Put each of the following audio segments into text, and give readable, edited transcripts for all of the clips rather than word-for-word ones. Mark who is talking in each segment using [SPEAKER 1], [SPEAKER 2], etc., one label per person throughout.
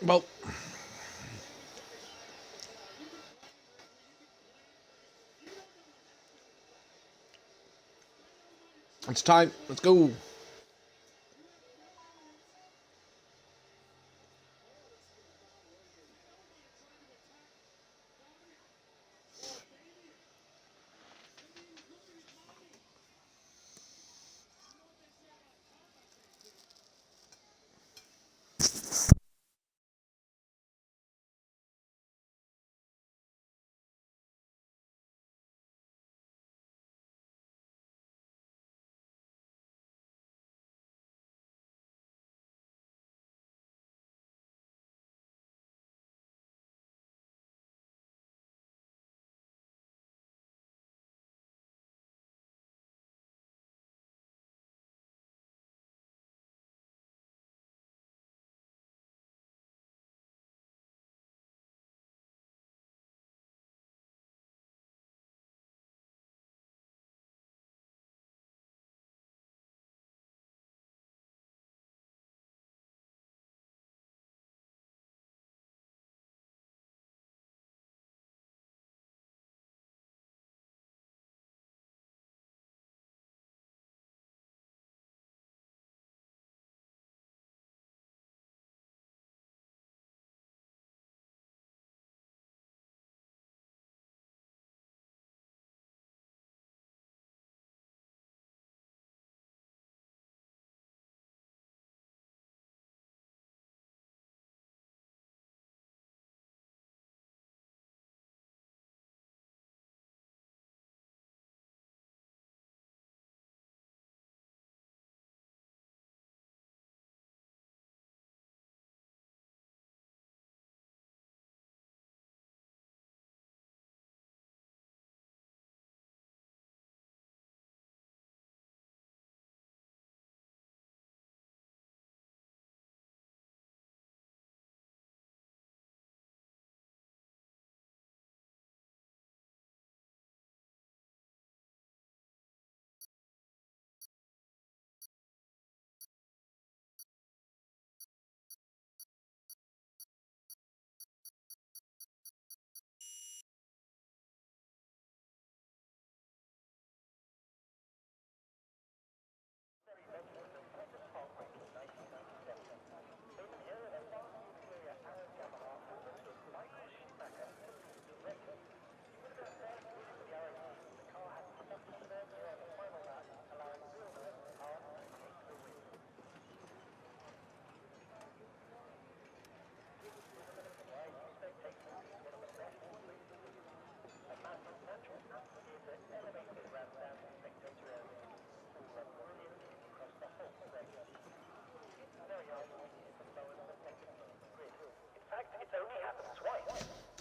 [SPEAKER 1] Well, it's time. Let's go.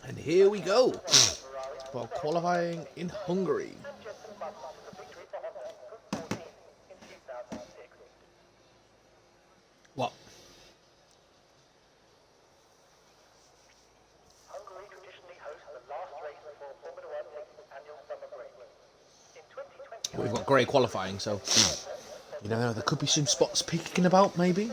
[SPEAKER 1] And here we go for qualifying in Hungary. What? We've got grey qualifying, so you know there could be some spots peeking about, maybe.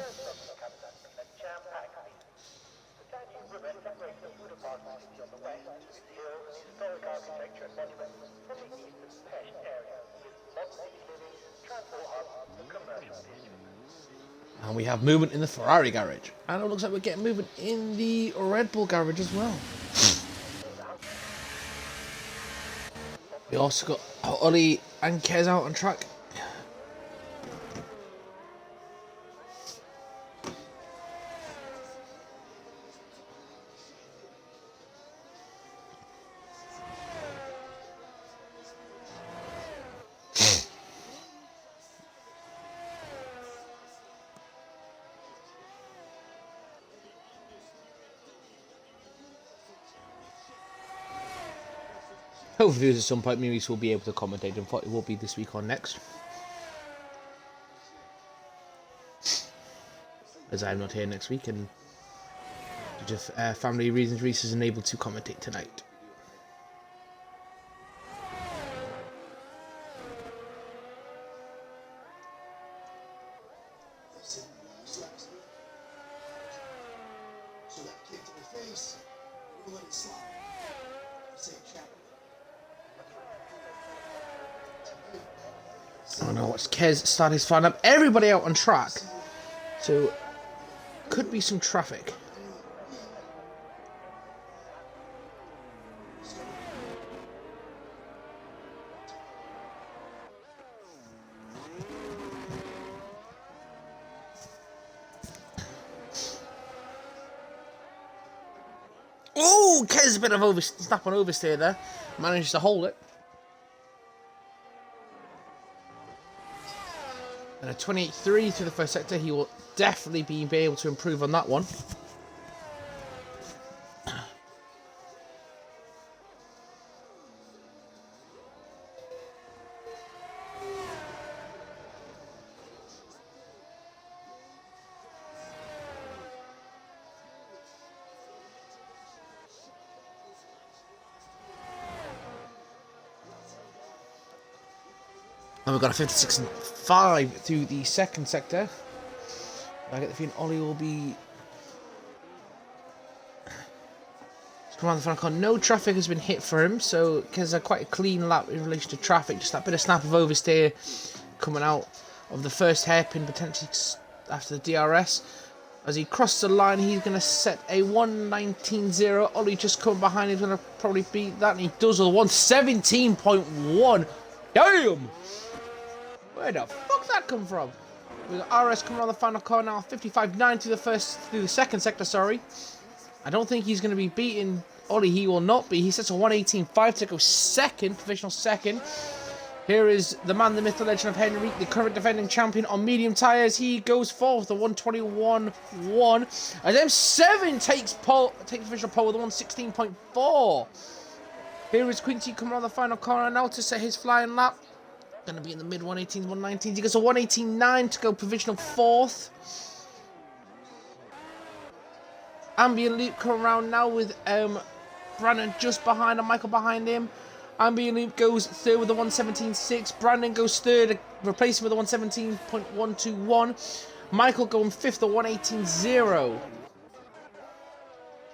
[SPEAKER 1] And we have movement in the Ferrari garage, and it looks like we're getting movement in the Red Bull garage as well. We also got Ollie and Kez out on track. Hopefully at some point maybe we'll be able to commentate, and it will be this week or next. As I'm not here next week, and due to family reasons, Reese isn't able to commentate tonight. Oh no, watch Kez start his flying up. Everybody out on track. So, could be some traffic. Oh, Kez a bit of snap on oversteer there. Manages to hold it. And a 28.3 through the first sector. He will definitely be able to improve on that one. And we've got a 56.5 through the second sector. I get the feeling Ollie will be... Come on, the final car. No traffic has been hit for him, so because quite a clean lap in relation to traffic. Just that bit of snap of oversteer coming out of the first hairpin, potentially after the DRS. As he crosses the line, he's going to set a 1:19.0. Ollie just coming behind, he's going to probably beat that, and he does with a 1:17.1. Damn! Where the fuck that come from? We've got RS coming on the final car now, 55.9 through the second sector, sorry. I don't think he's going to be beating Ollie. He will not be. He sets a 1:18.5 to go second, provisional second. Here is the man, the myth, the legend of Henry, the current defending champion on medium tyres. He goes fourth, the 1:21.1. And M7 takes provisional pole with a 1:16.4. Here is Quincy coming on the final corner now to set his flying lap. Going to be in the mid 1:18s, 1:19s. He gets a 1:18.9 to go provisional fourth. Ambient Loop coming around now with Brandon just behind and Michael behind him. Ambient Loop goes third with a 1:17.6. Brandon goes third, replacing with a 1:17.121. Michael going fifth, a 1:18.0.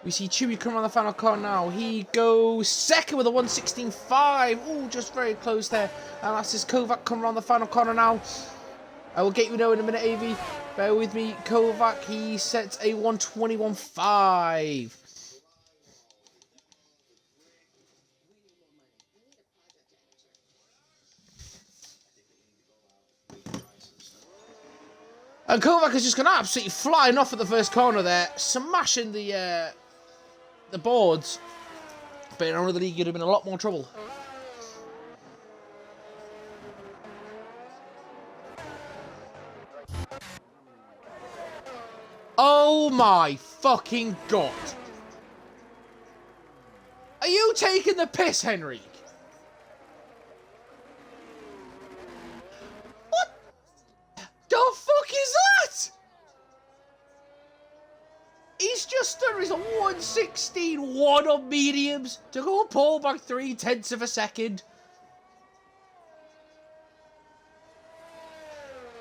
[SPEAKER 1] We see Chewy coming on the final car now. He goes second with a 1:16.5. Oh, just very close there. And that's his Kovac coming on the final corner now. I will get you know in a minute, AV. Bear with me. Kovac, he sets a 1:21.5. And Kovac is just going to absolutely flying off at the first corner there, smashing the boards. But in another league, you'd have been in a lot more trouble. Oh my fucking god. Are you taking the piss, Henry? What the fuck is that? He's just done his 1:16.1 on mediums to go pull back 0.3 of a second.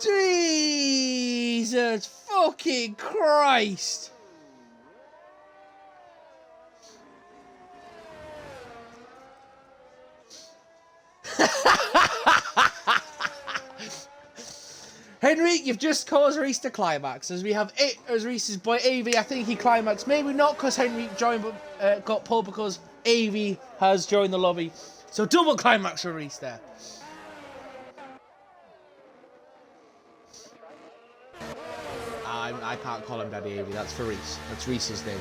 [SPEAKER 1] Jesus fucking Christ. Henry, you've just caused Reese to climax, as we have it as Reese's boy AV. I think he climaxed. Maybe not because Henry joined, but got pulled because AV has joined the lobby. So double climax for Reese there. I can't call him Daddy AV. That's for Reese. That's Reese's name.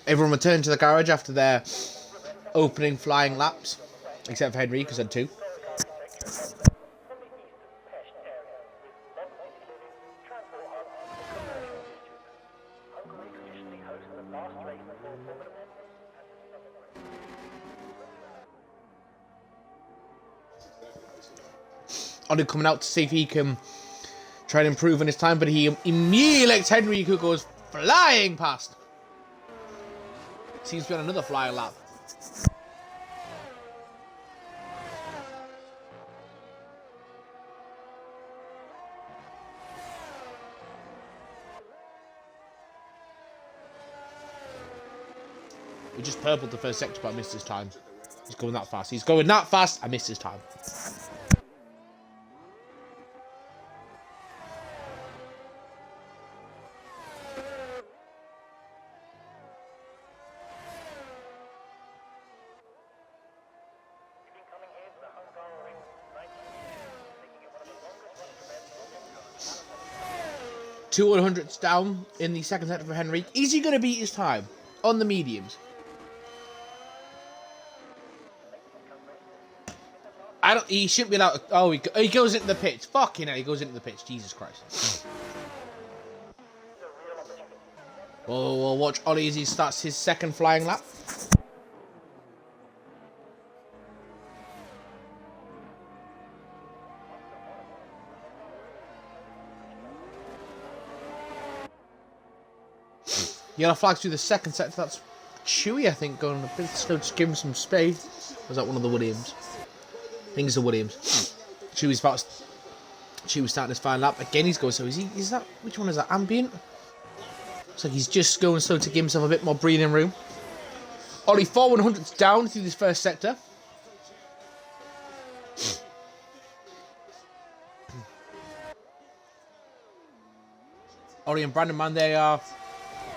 [SPEAKER 1] Everyone returned to the garage after their opening flying laps, except for Henry, because he had two. Ollie coming out to see if he can try and improve on his time, but he immediately lets Henry, who goes flying past. Seems to be on another flying lap. He just purpled the first sector, but I missed his time. He's going that fast. He's going that fast. I missed his time. Two 100s down in the second sector for Henry. Is he going to beat his time on the mediums? He shouldn't be allowed. Oh, he goes into the pitch. Fucking hell, he goes into the pitch. Jesus Christ. We'll watch Ollie as he starts his second flying lap. Yellow flags through the second set. That's Chewy, I think, going a bit slow to give him some space. Or was that one of the Williams? I think it's the Williams. Chewy's starting his final lap. Again, he's going so. Is that, which one is that? Ambient? Looks like he's just going slow to give himself a bit more breathing room. Ollie, 4 100s down through this first sector. Ollie and Brandon, man, they are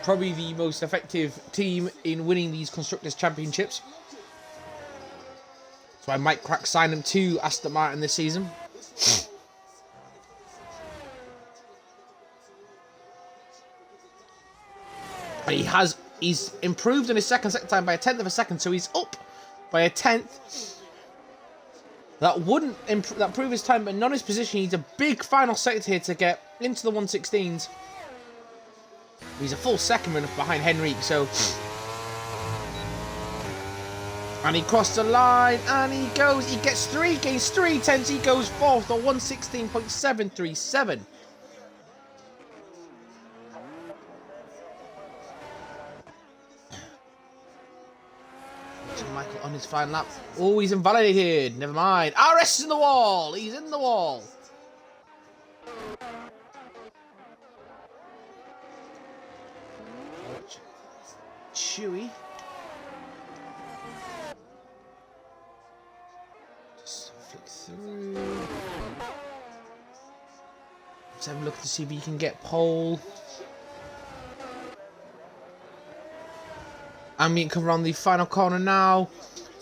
[SPEAKER 1] probably the most effective team in winning these Constructors' Championships. That's why Mike Crack signed them to Aston Martin this season. He's improved in his second sector time by 1/10 of a second, so he's up by 1/10. That wouldn't improve his time, but not his position. He needs a big final sector here to get into the 116s. He's a full second behind Henrique, so... And he crossed the line, and he gets 3, gains 3 tenths, he goes 4th on 116.737. Michael on his final lap. Oh, he's invalidated. Never mind. RS is in the wall. He's in the wall. Chewy. Just flick through. Let's have a look to see if he can get pole. Ambient come around the final corner now.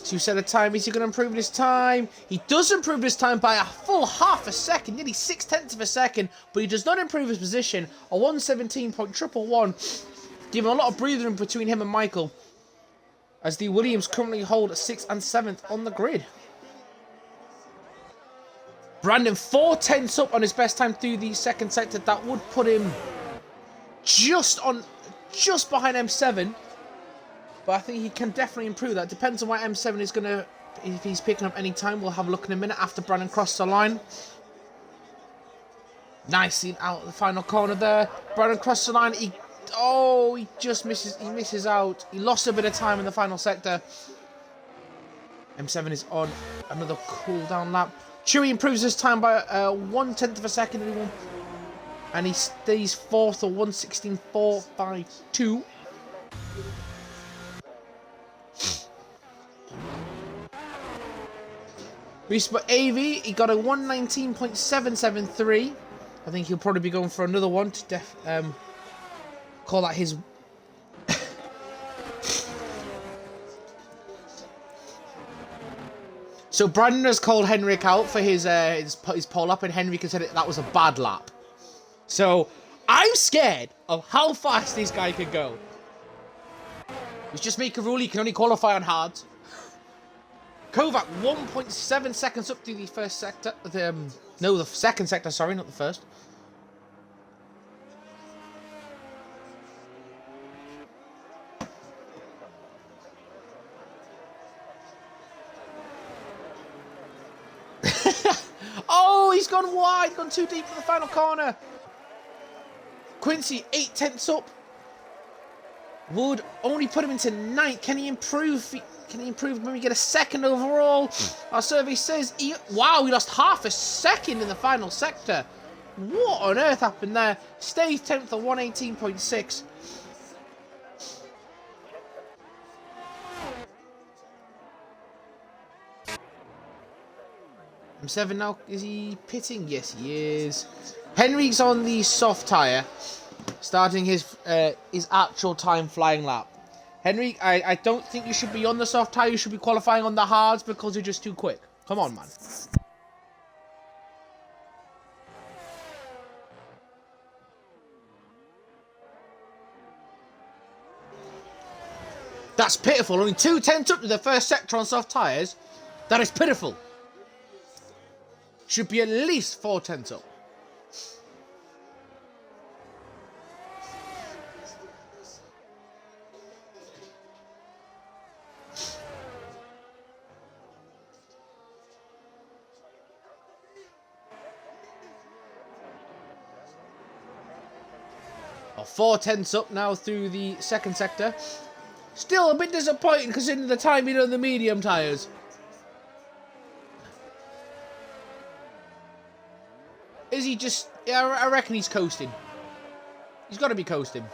[SPEAKER 1] 2 set of time. Is he going to improve his time? He does improve his time by a full half a second, nearly 6/10 of a second, but he does not improve his position. A 117.111, giving a lot of breathing room between him and Michael, as the Williams currently hold 6th and 7th on the grid. Brandon 4/10 up on his best time through the second sector. That would put him just behind M7. But I think he can definitely improve that. Depends on what M7 is going to... If he's picking up any time, we'll have a look in a minute after Brandon crosses the line. Nicely out the final corner there. Brandon crosses the line. He just misses. He misses out. He lost a bit of time in the final sector. M7 is on another cool down lap. Chewy improves his time by 1/10 of a second. And he stays 4th or 116.452. But AV, he got a 119.773. I think he'll probably be going for another one to call that his... So Brandon has called Henrik out for his pole up, and Henrik said that was a bad lap. So I'm scared of how fast this guy can go. Let's just make a rule, he can only qualify on hards. Kovac, 1.7 seconds up through the first sector. The second sector, sorry, not the first. Oh, he's gone wide, gone too deep for the final corner. Quincy, 8/10 up. would only put him into 9th. Can he improve? Can he improve? Maybe get a 2nd overall? Our survey says, wow, he lost half a second in the final sector. What on earth happened there? Stays 10th at 118.6. M7 now, is he pitting? Yes, he is. Henry's on the soft tyre, starting his actual time flying lap. Henry, I don't think you should be on the soft tyre. You should be qualifying on the hards because you're just too quick. Come on, man. That's pitiful. Only 2/10 up to the first sector on soft tyres. That is pitiful. Should be at least 4/10 up. Oh, 4/10 up now through the second sector. Still a bit disappointing considering the timing on the medium tyres. Is he just... Yeah, I reckon he's coasting. He's got to be coasting.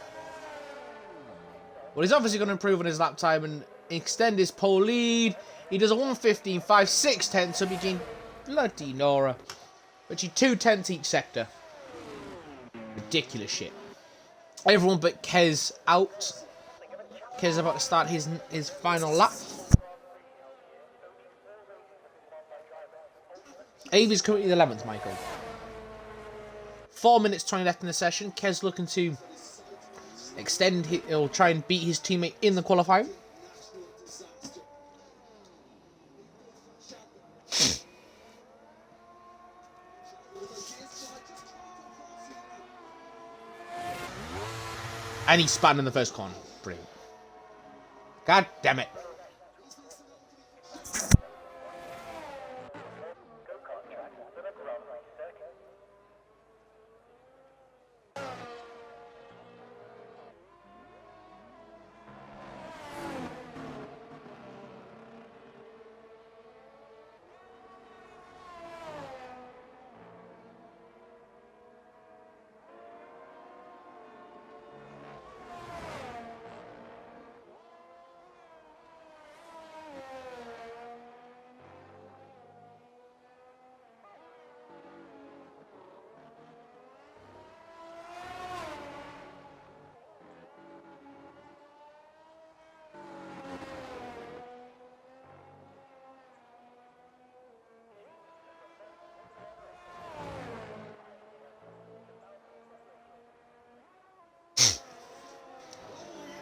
[SPEAKER 1] Well, he's obviously going to improve on his lap time and extend his pole lead. He does a 1:15.5, 6/10, so begin bloody Nora. But he 2/10 each sector. Ridiculous shit. Everyone but Kez out. Kez about to start his final lap. Avi's currently 11th, Michael. 4 minutes 20 left in the session. Kez looking to extend, he'll try and beat his teammate in the qualifying. And he spun in the first corner. Brilliant. God damn it.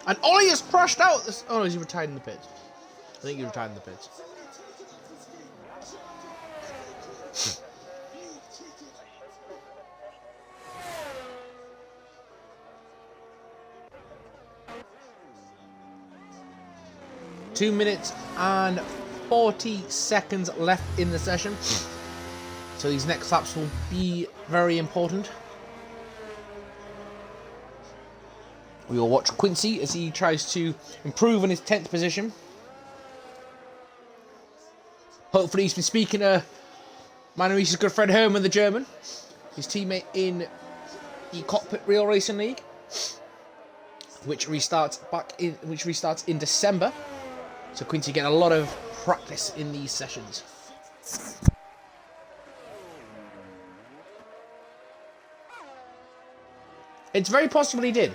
[SPEAKER 1] And Ollie has crashed out. Oh no, he's retired in the pits. I think he retired in the pits. Two minutes and 40 seconds left in the session. So these next laps will be very important. We will watch Quincy as he tries to improve on his 10th position. Hopefully he's been speaking to Manuish's good friend Herman the German, his teammate in the Cockpit Real Racing League, which restarts in December. So Quincy getting a lot of practice in these sessions. It's very possible he did.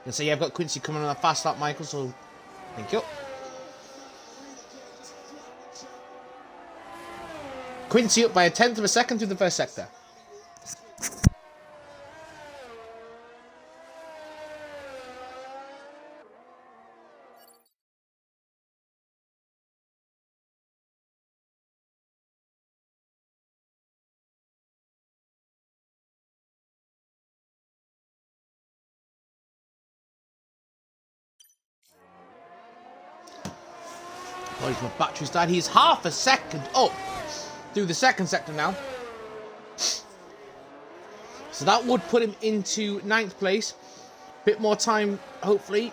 [SPEAKER 1] And so yeah, I've got Quincy coming on a fast lap, Michael, so thank you. Quincy up by 1/10 of a second through the first sector. Oh, my battery's died. He's half a second up through the second sector now. So that would put him into 9th place. Bit more time, hopefully,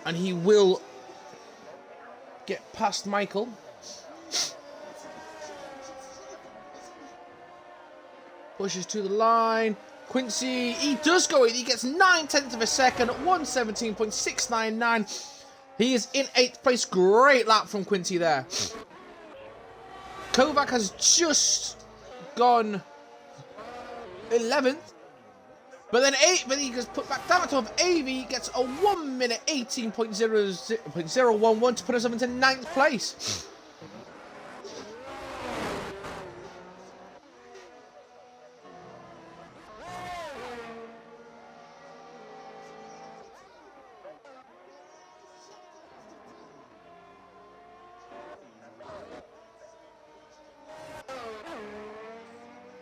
[SPEAKER 1] and he will get past Michael. Pushes to the line. Quincy, he does go in. He gets 9/10 of a second, 1:17.699. He is in 8th place. Great lap from Quincy there. Kovac has just gone 11th. But then he gets put back down to AV, gets a 1 minute 18.011 to put us up into 9th place.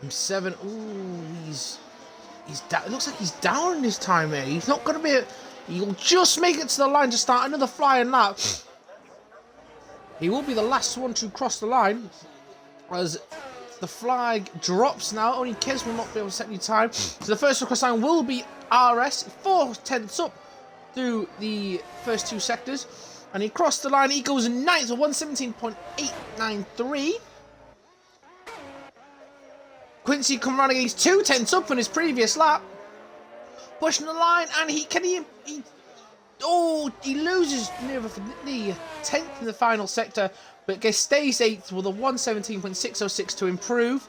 [SPEAKER 1] M7, ooh, he's down. It looks like he's down this time, here. He's not going to be... He'll just make it to the line to start another flying lap. He will be the last one to cross the line, as the flag drops now. Only Kez will not be able to set any time. So the first cross line will be RS, 4/10 up through the first 2 sectors. And he crossed the line. He goes 9th at 1:17.893. Quincy come running, he's 2/10 up on his previous lap. Pushing the line, and he loses near the 10th in the final sector, but stays 8th with a 1:17.606 to improve.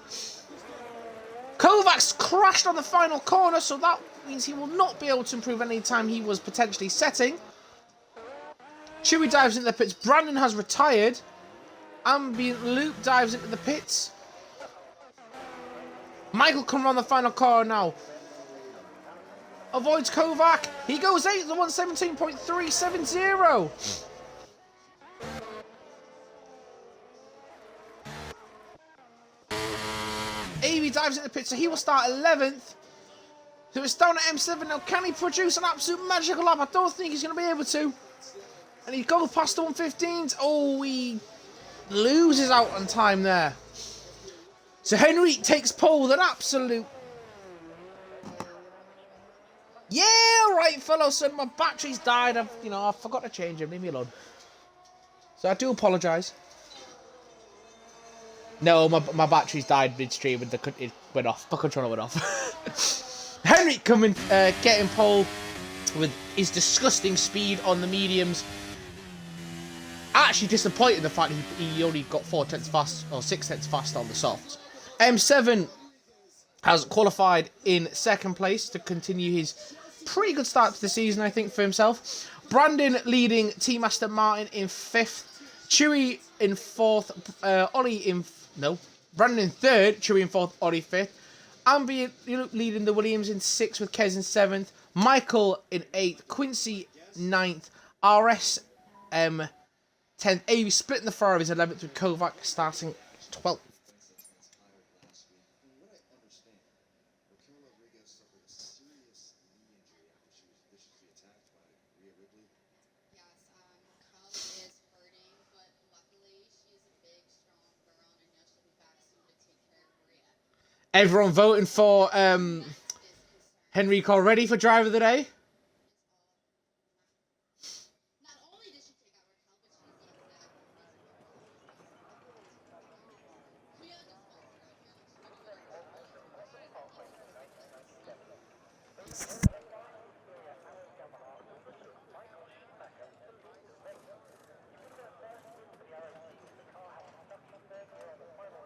[SPEAKER 1] Kovac's crashed on the final corner, so that means he will not be able to improve any time he was potentially setting. Chewy dives into the pits. Brandon has retired. Ambient Loop dives into the pits. Michael come around the final corner now. Avoids Kovac. He goes 8th at 1:17.370. AV dives in the pit, so he will start 11th. So it's down at M7 now. Can he produce an absolute magical lap? I don't think he's going to be able to. And he goes past the 1:15s. Oh, he loses out on time there. So Henry takes pole with an absolute... Yeah, right, fellows. So my battery's died. I forgot to change them. Leave me alone. So I do apologise. No, my battery's died midstream and it went off. My controller went off. Henry coming, getting pole with his disgusting speed on the mediums. Actually disappointed in the fact he only got 4/10 fast, or 6/10 fast on the softs. M7 has qualified in 2nd place to continue his pretty good start to the season, I think, for himself. Brandon leading Team Aston Martin in 5th. Chewy in 4th. Brandon in 3rd. Chewy in 4th. Ollie 5th. Ambient leading the Williams in 6th with Kez in 7th. Michael in 8th. Quincy 9th. RS 10th. AV splitting the Ferraris 11th with Kovac starting 12th. Everyone voting for Henrique already for driver of the day?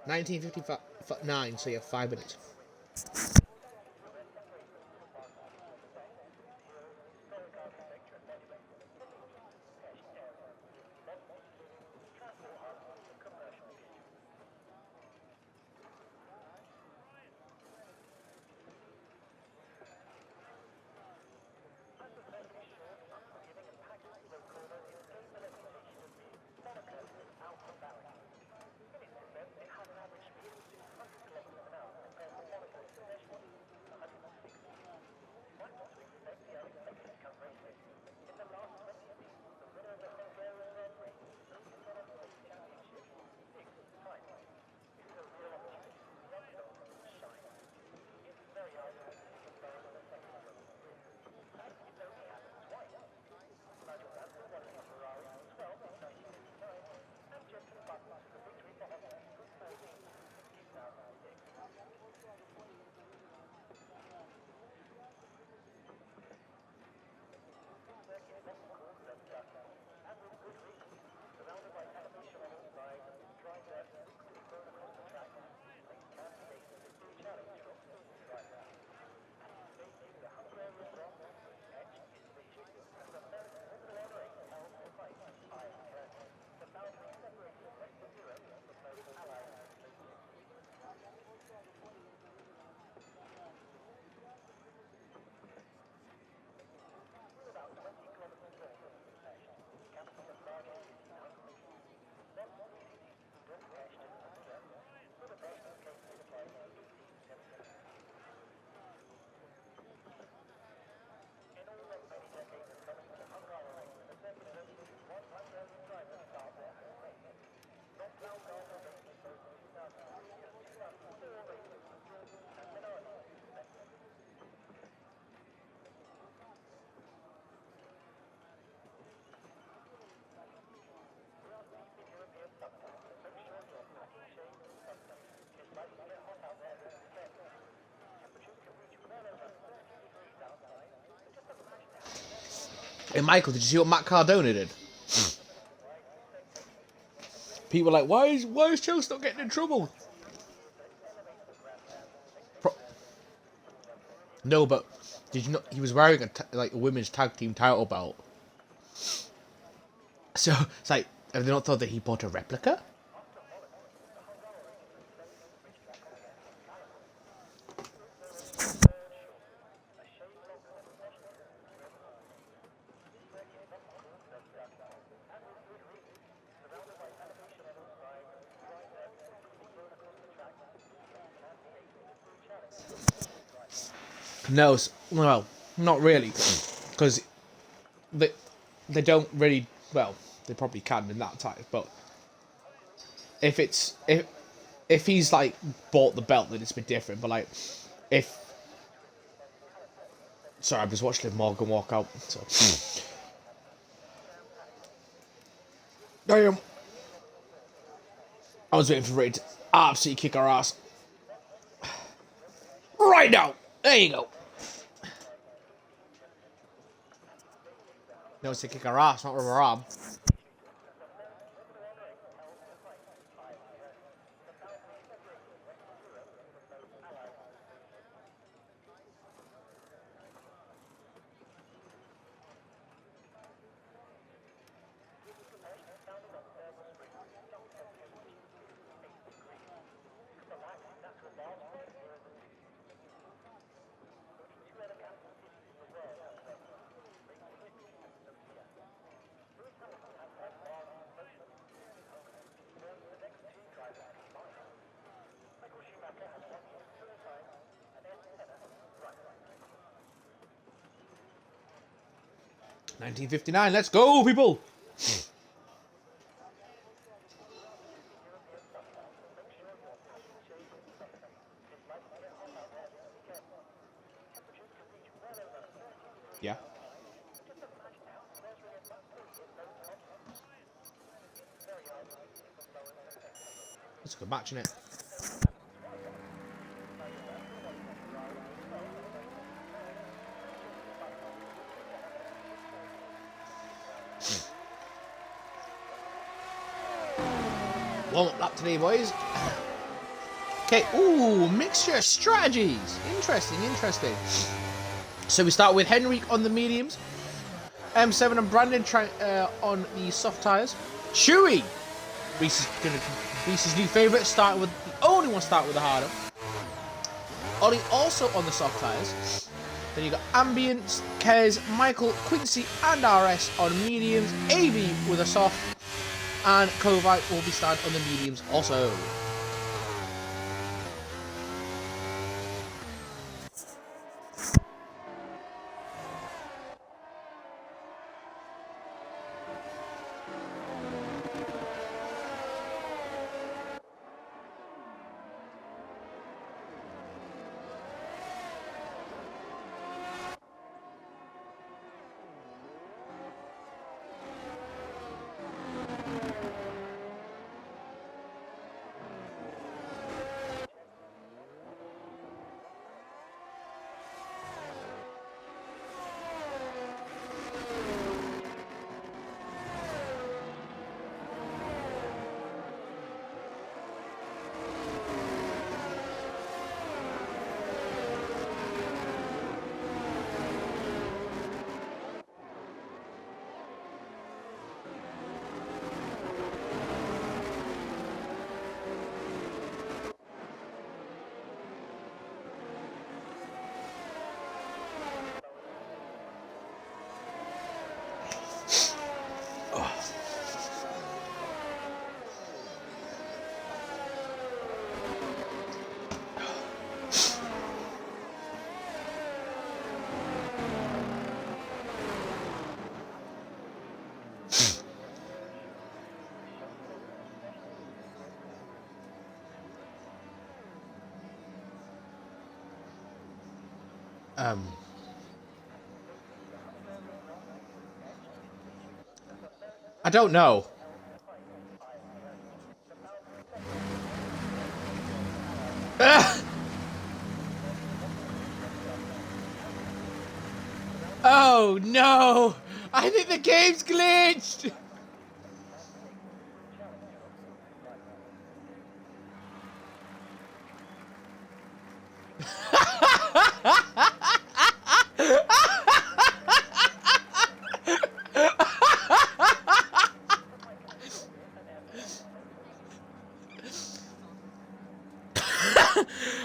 [SPEAKER 1] $19.59, so you have 5 minutes. Hey, Michael, did you see what Matt Cardona did? People are like, why is Chelsea not getting in trouble? No, but did you know he was wearing a women's tag team title belt? So it's like, have they not thought that he bought a replica? No, well, not really, because they don't really. Well, they probably can in that type, but if he's like bought the belt, then it's a bit different. But like, if sorry, I was watching Liv Morgan walk out. So damn, I was waiting for Ray to absolutely kick our ass right now. There you go. No, it's to kick our ass, not with our arm. $19.59. Let's go, people. Yeah. It's a good match, isn't it? Warm-up lap today, boys. Okay, ooh, mixture strategies. Interesting. So we start with Henrik on the mediums, M7 and Brandon on the soft tyres. Chewy, Reese's new favourite, the only one start with the harder. Ollie also on the soft tyres. Then you got Ambience, Kez, Michael, Quincy and RS on mediums, AV with a soft, and Kovite will be starting on the mediums also. I don't know. Oh no! I think the game's glitched.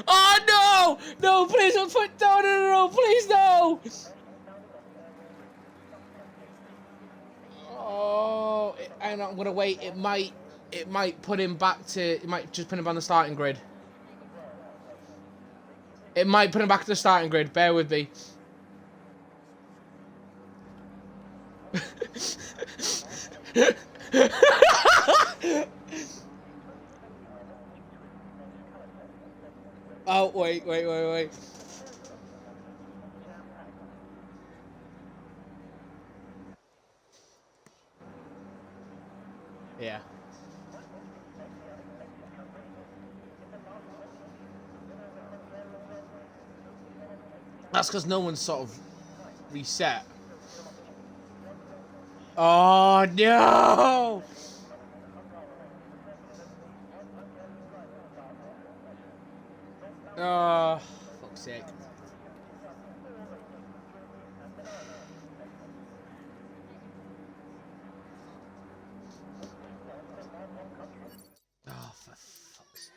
[SPEAKER 1] Oh no! No, please don't put no, no, no, no, please no! Oh, and I'm gonna wait. It might put him back to. It might just put him on the starting grid. It might put him back to the starting grid. Bear with me. Oh, wait. Yeah. That's because no one's sort of reset. Oh, no! Oh, fuck's sake. Oh, for fuck's sake.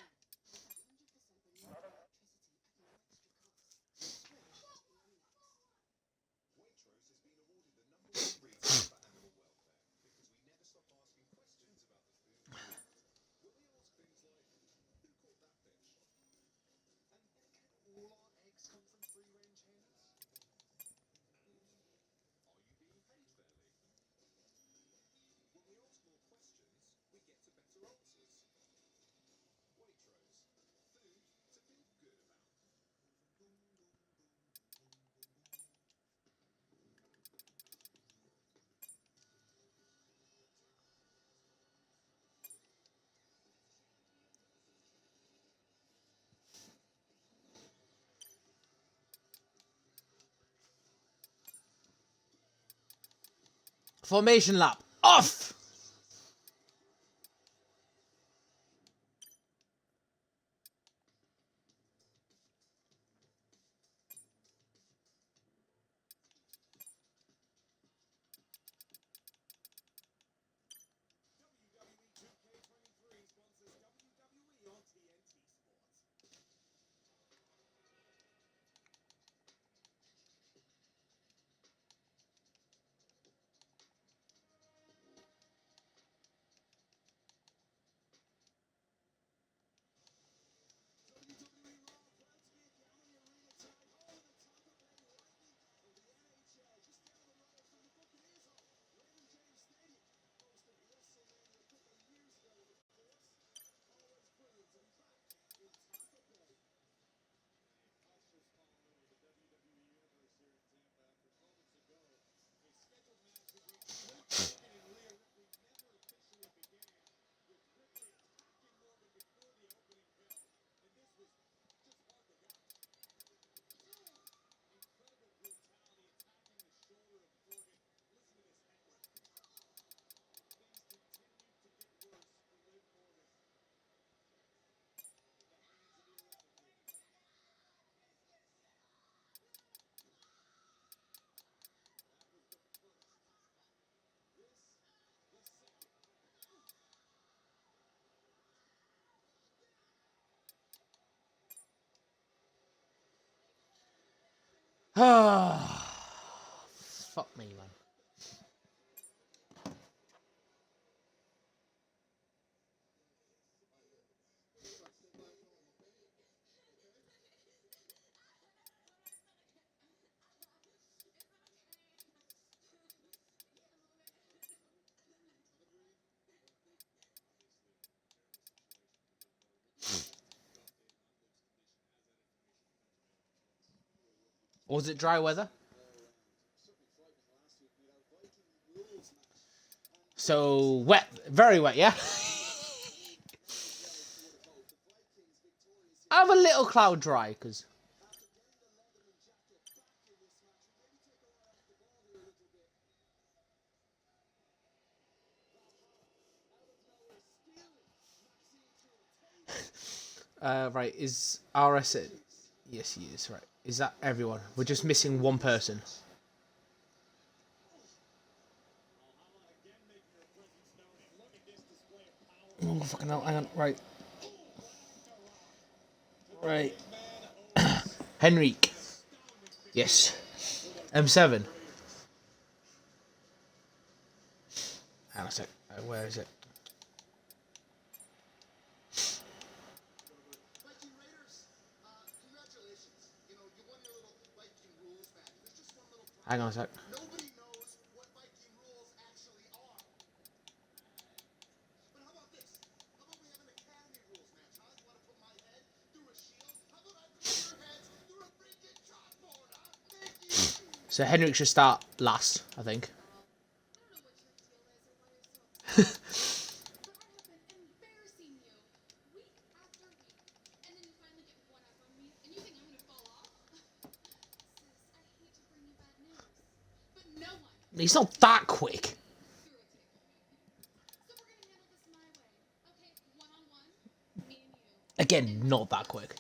[SPEAKER 1] Formation lap. Off! Fuck me, man. Or was it dry weather? So wet, very wet, yeah. I have a little cloud dry because. Right, is RS in? Yes, he is. Right, is that everyone? We're just missing one person. Oh fucking hell! Hang on. Right, right. Henrique. Yes. M7. Hang on a sec. Where is it? Hang on a sec. So Henrik should start last, I think. He's not that quick. Again, not that quick.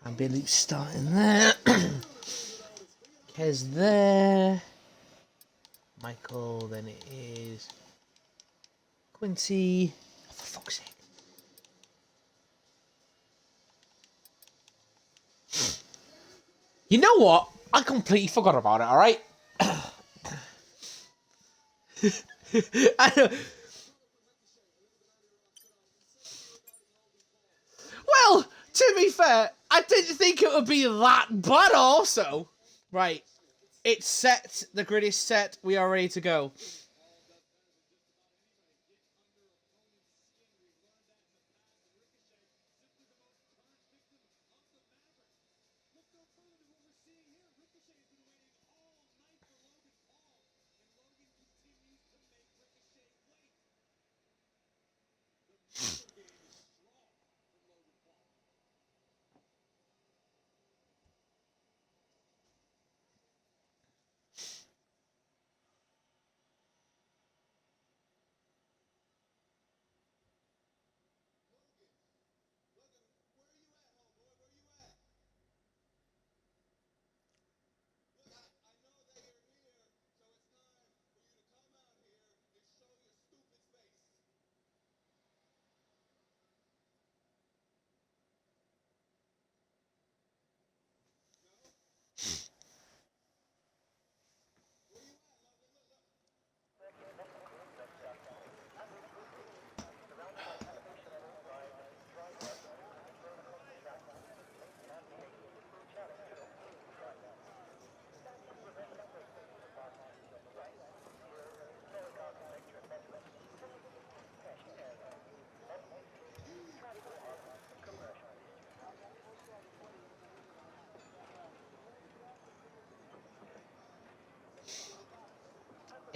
[SPEAKER 1] Ambulance starting there. Kez there. Michael, then it is Quincy. Oh, for fuck's sake. You know what? I completely forgot about it, alright? I know. Well, to be fair, I didn't think it would be that bad also. Right. It's set. The grid is set. We are ready to go.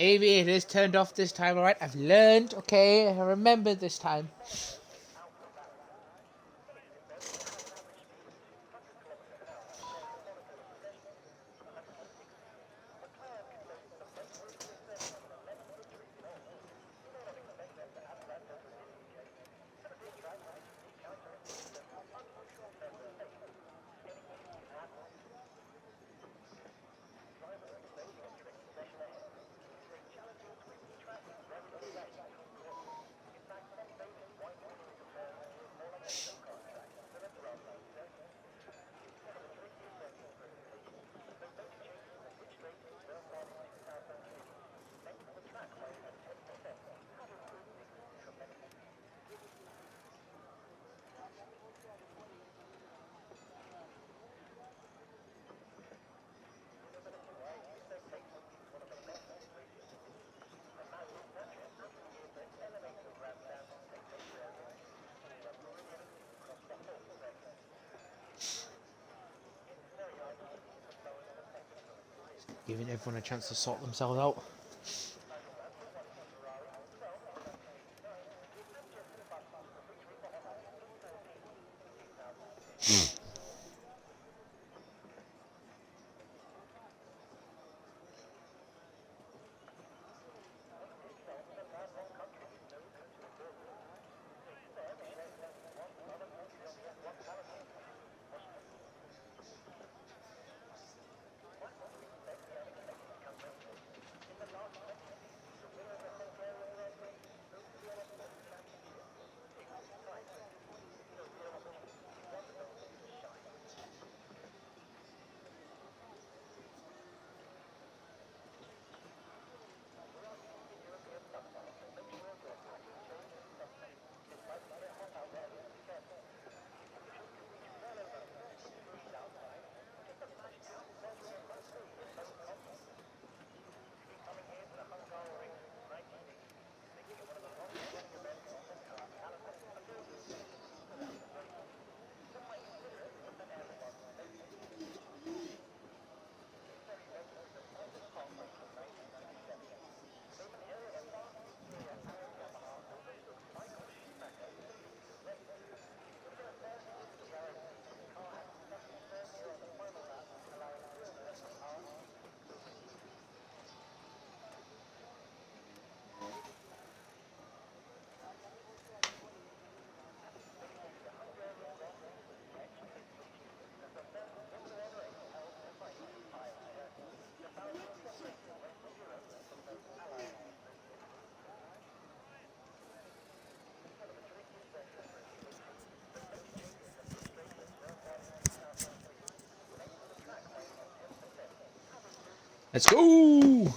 [SPEAKER 1] Aviator is turned off this time, alright? I've learned, okay? I remember this time. Giving everyone a chance to sort themselves out. Let's go!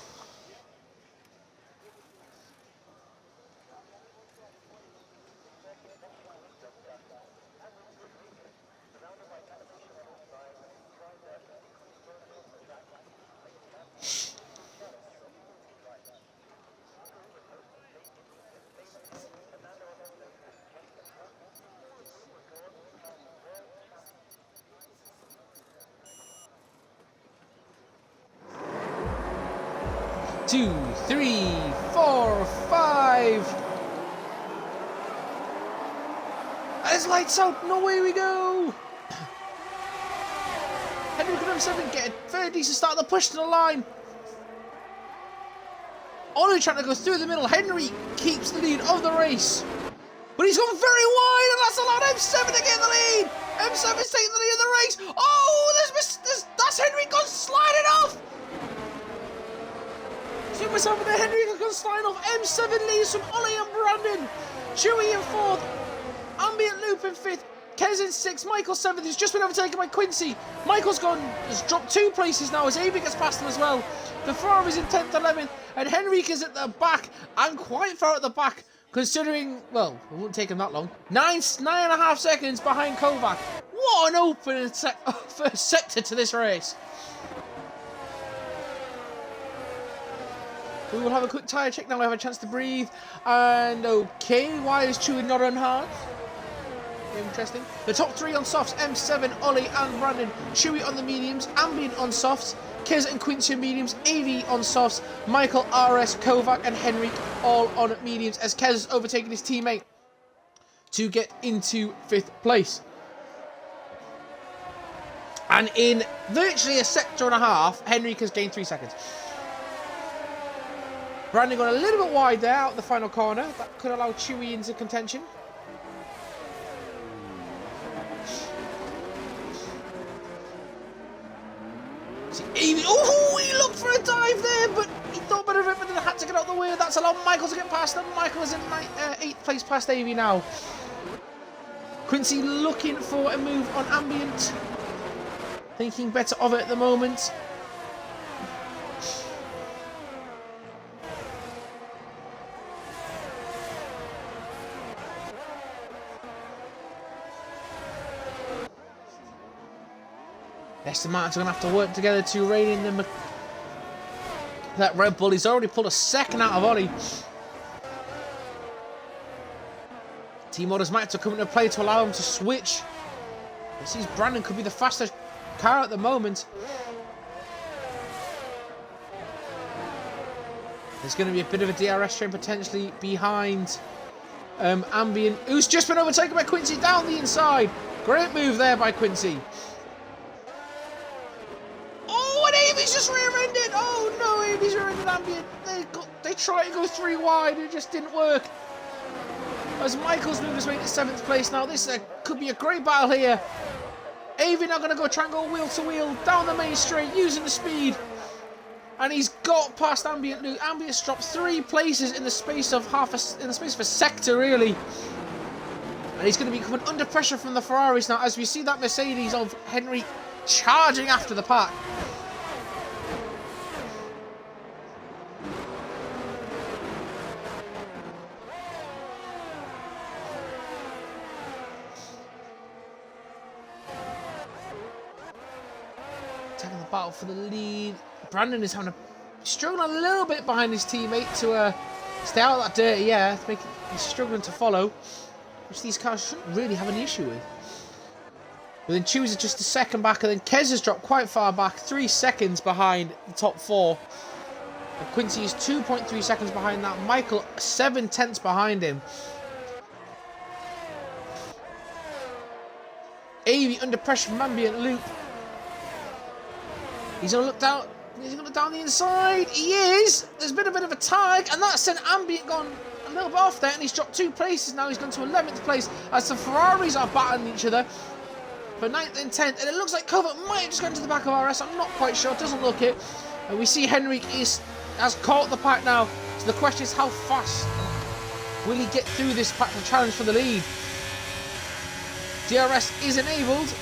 [SPEAKER 1] Two, three, four, five. And it's lights out, and away we go. Henry can M7 get a very decent start. The push to the line. Ollie trying to go through the middle. Henry keeps the lead of the race. But he's gone very wide, and that's allowed M7 to get the lead. M7's taking the lead of the race. Oh, that's Henry gone sliding off. See what's happening there. Henry has gone sliding off. M7 leads from Ollie and Brandon. Chewy in fourth. Ambient Loop in fifth. Kez in sixth. Michael seventh. He's just been overtaken by Quincy. Michael's has dropped 2 places now as Avi gets past him as well. The Ferrari's in 10th, 11th, and Henrique's at the back, and quite far at the back, considering, well, it won't take him that long. 9.5 seconds behind Kovac. What an open first sector to this race. We will have a quick tyre check now. We have a chance to breathe. And okay, why is Chewy not on hard? Interesting. The top 3 on softs: M7, Ollie, and Brandon. Chewy on the mediums, Ambient on softs, Kez and Quincy on mediums, AV on softs, Michael, RS, Kovac, and Henrique all on mediums as Kez has overtaken his teammate to get into 5th place. And in virtually a sector and a half, Henrique has gained 3 seconds. Brandon got a little bit wide there out the final corner. That could allow Chewy into contention. Oh, he looked for a dive there, but he thought better of it, but then had to get out of the way. That's allowed Michael to get past him. Michael is in 8th place past Avi now. Quincy looking for a move on Ambient. Thinking better of it at the moment. Aston Martin's going to have to work together to rein in that Red Bull. He's already pulled a second out of Ollie. Team orders might have to come into play to allow him to switch. It seems Brandon could be the fastest car at the moment. There's going to be a bit of a DRS train potentially behind Ambient, who's just been overtaken by Quincy down the inside. Great move there by Quincy. He's just rear-ended. Oh no, he's rear-ended Ambient. They tried to go 3 wide. It just didn't work. As Michael's moved his way to 7th place now. This could be a great battle here. Avi now going to go try and go wheel to wheel down the main straight using the speed. And he's got past Ambient Luke. Ambient's dropped 3 places in the space of a sector really. And he's going to be coming under pressure from the Ferraris now as we see that Mercedes of Henry charging after the pack. Taking the battle for the lead. Brandon is struggling a little bit behind his teammate to stay out of that dirty air. He's struggling to follow, which these cars shouldn't really have an issue with. But then Chewy's just a second back, and then Kez has dropped quite far back, 3 seconds behind the top 4. And Quincy is 2.3 seconds behind that. Michael 7/10 behind him. Avi under pressure from Ambient Loop. He's going to look down. He's going to look down the inside. He is. There's been a bit of a tag, and that sent Ambient gone a little bit off there, and he's dropped 2 places now. He's gone to 11th place as the Ferraris are battling each other for 9th and 10th, and it looks like Kovac might have just gone to the back of RS. I'm not quite sure. It doesn't look it. And we see Henrique has caught the pack now. So the question is, how fast will he get through this pack to challenge for the lead? DRS is enabled.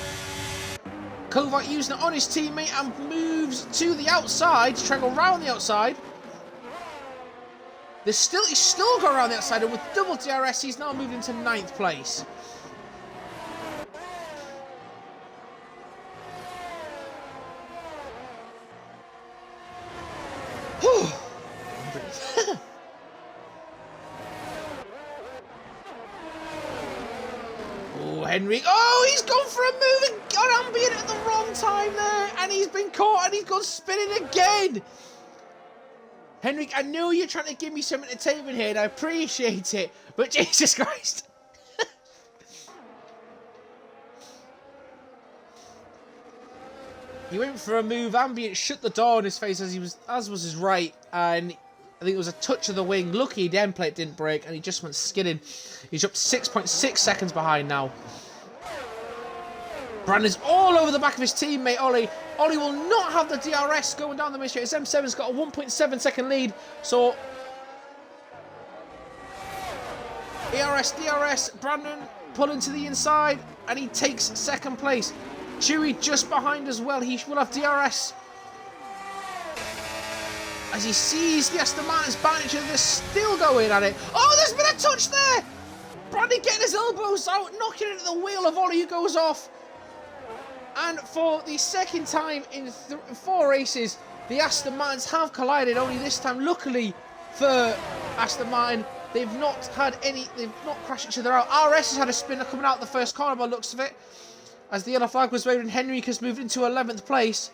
[SPEAKER 1] Kovac using it on his teammate and moves to the outside to try and go around the outside. He's still going around the outside, and with double DRS, he's now moved into 9th place. Oh, Henry. Oh, he's gone for a move and got ambient at the wrong time there, and he's been caught, and he's gone spinning again. Henrik, I know you're trying to give me some entertainment here, and I appreciate it, but Jesus Christ. He went for a move, ambient shut the door on his face as was his right, and I think it was a touch of the wing. Lucky the end plate didn't break, and he just went skidding. He's up 6.6 seconds behind now. Brandon's all over the back of his teammate, Ollie. Ollie will not have the DRS going down the mid straight. His M7's got a 1.7 second lead. So, ERS, DRS, Brandon pulling to the inside, and he takes 2nd place. Chewy just behind as well. He will have DRS. As he sees the Aston Martin's behind each other, they're still going at it. Oh, there's been a touch there! Brandon getting his elbows out, knocking into the wheel of Ollie, who goes off. And for the 2nd time in 4 races, the Aston Martins have collided, only this time, luckily for Aston Martin, they've not crashed each other out. RS has had a spinner coming out the first corner by the looks of it, as the yellow flag was waved and Henrik has moved into 11th place.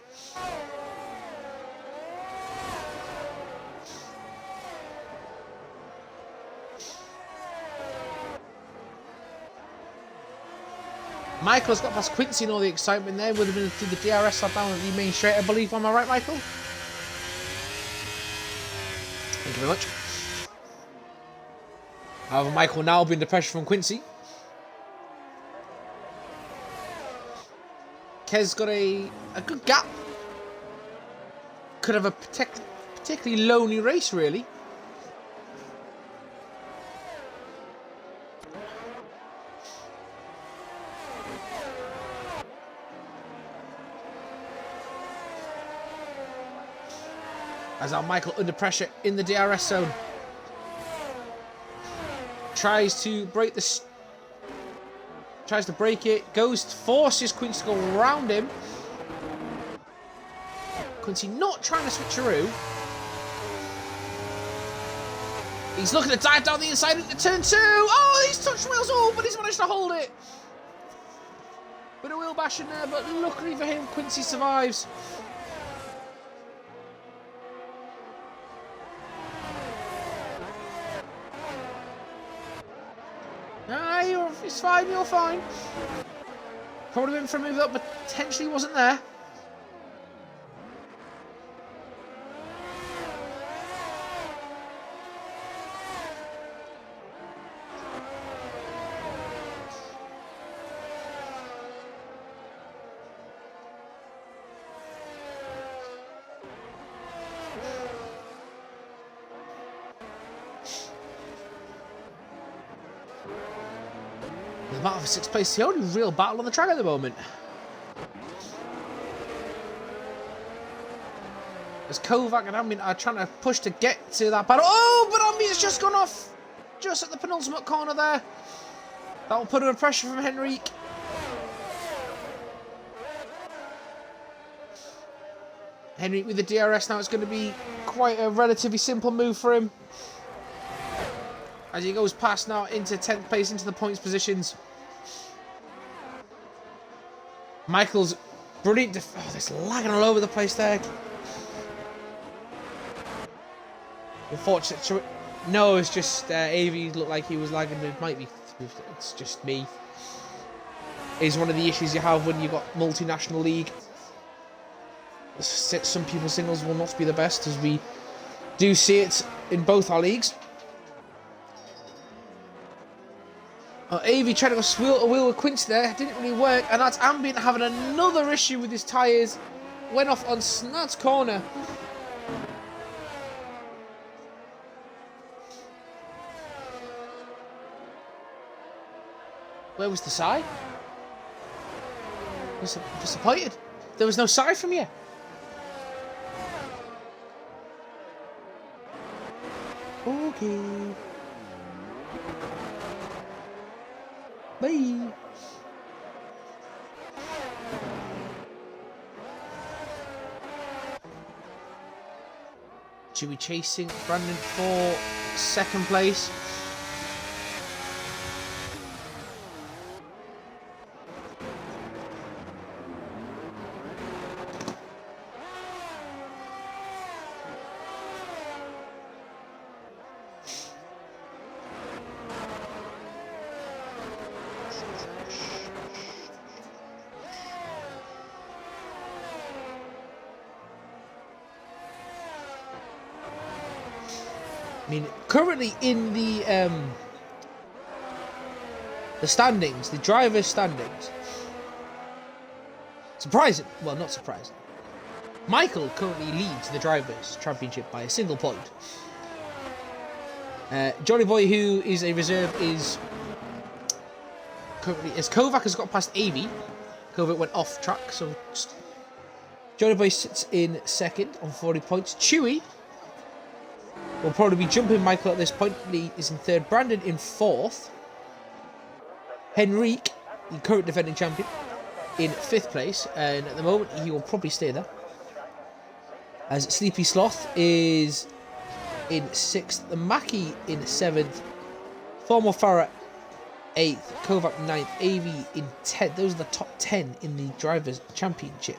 [SPEAKER 1] Michael's got past Quincy and all the excitement there. Would have been to the DRS slap down at the main straight, I believe. Am I right, Michael? Thank you very much. However, Michael now being the pressure from Quincy. Kez got a good gap. Could have a particularly lonely race, really. As now Michael under pressure in the DRS zone. Tries to break the... Tries to break it. Forces Quincy to go around him. Quincy not trying to switch through. He's looking to dive down the inside into turn 2. Oh, he's touched wheels. Oh, but he's managed to hold it. Bit of wheel bashing there, but luckily for him, Quincy survives. It's fine, you're fine. Probably went for a move that potentially wasn't there. The battle for 6th place, the only real battle on the track at the moment. As Kovac and Ambient are trying to push to get to that battle. Oh, but Ambient's just gone off just at the penultimate corner there. That will put under pressure from Henrik. Henrik with the DRS now, it's going to be quite a relatively simple move for him. As he goes past now into 10th place, into the points positions. Michael's brilliant. Oh, there's lagging all over the place there. Unfortunate. No, it's just AV looked like he was lagging. It might be. It's just me. It's one of the issues you have when you've got multinational league. Some people's signals will not be the best, as we do see it in both our leagues. AV tried to go wheel with Quincy there, didn't really work, and that's Ambient having another issue with his tyres. Went off on Snad's corner. Where was the side? Was disappointed. there was no side from you. Okay. Bye. Chewy chasing Brandon for second place. I mean, currently in the standings, the drivers' standings, surprising, well, not surprising, Michael currently leads the drivers' championship by a single point. Johnny Boy, who is a reserve, is currently, as Kovac has got past Avi, Kovac went off track, so Johnny Boy sits in second on 40 points. Chewy will probably be jumping Michael at this point. Lee is in third. Brandon in fourth. Henrique, the current defending champion, in fifth place. And at the moment, he will probably stay there. As Sleepy Sloth is in sixth. The Mackie in seventh. Formal Farah eighth. Kovac ninth. AV in 10th. Those are the top 10 in the Drivers' Championship.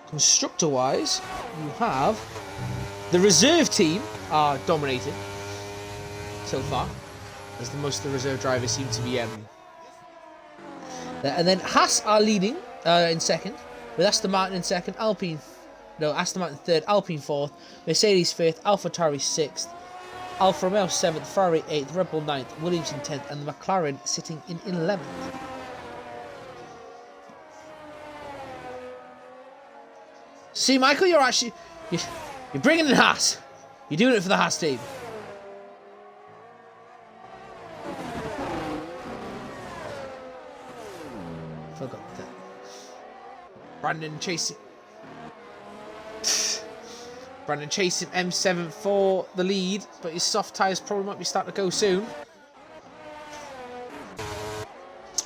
[SPEAKER 1] Constructor-wise, you have the reserve team are dominated so far, as the most of the reserve drivers seem to be. And then Haas are leading in second, with Aston Martin in second, Aston Martin third, Alpine fourth, Mercedes fifth, AlphaTauri sixth, Alfa Romeo seventh, Ferrari eighth, Red Bull ninth, Williams in 10th, and the McLaren sitting in 11th. See, Michael, you're bringing in Haas. You're doing it for the Haas team. Forgot that. Brandon chasing M7 for the lead, but his soft tyres probably might be starting to go soon.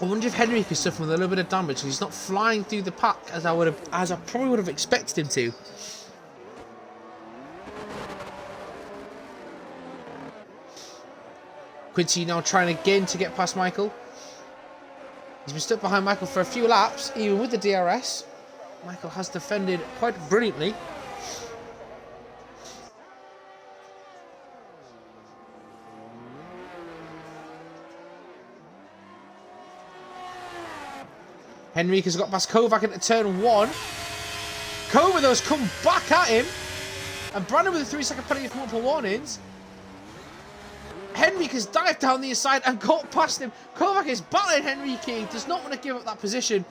[SPEAKER 1] I wonder if Henrique is suffering with a little bit of damage. He's not flying through the pack as I probably would have expected him to. Quincy now trying again to get past Michael. He's been stuck behind Michael for a few laps, even with the DRS. Michael has defended quite brilliantly. Henrique has got past Kovac into turn one. Kovac, though, has come back at him. And Brandon with a 3-second penalty for multiple warnings. Henrique has dived down the inside and got past him. Kovac is battling Henrique. He does not want to give up that position.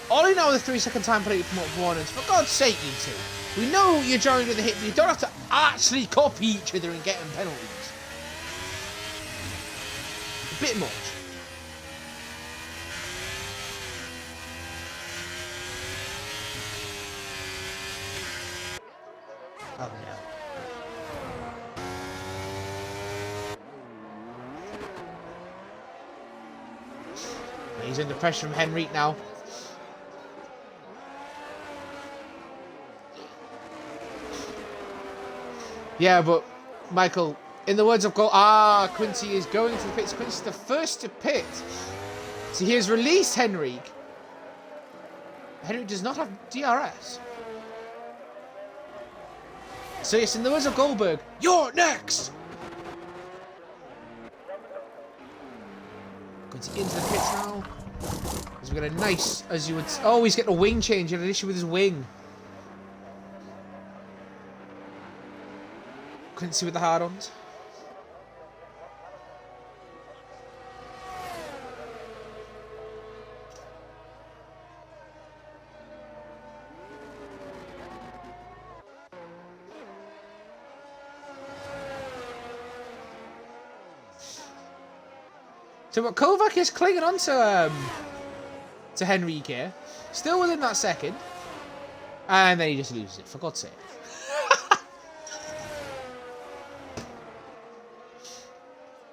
[SPEAKER 1] Ollie now with a 3-second time penalty for multiple warnings. For God's sake, you two. We know you're joining with the hit, but you don't have to actually copy each other and get them penalties. A bit much. Oh no. He's under pressure from Henrique now. Yeah, but Michael, in the words of Quincy is going to the pits. Quincy's the first to pit. So he has released Henrique. Henrique does not have DRS. So yes, in the words of Goldberg, you're next. Quincy into the pits now. He's got a nice, as you would. Oh, he's getting a wing change. He had an issue with his wing. Quincy with the hard-ons. So, but Kovac is clinging on to Henrique here. Still within that second. And then he just loses it, for God's sake.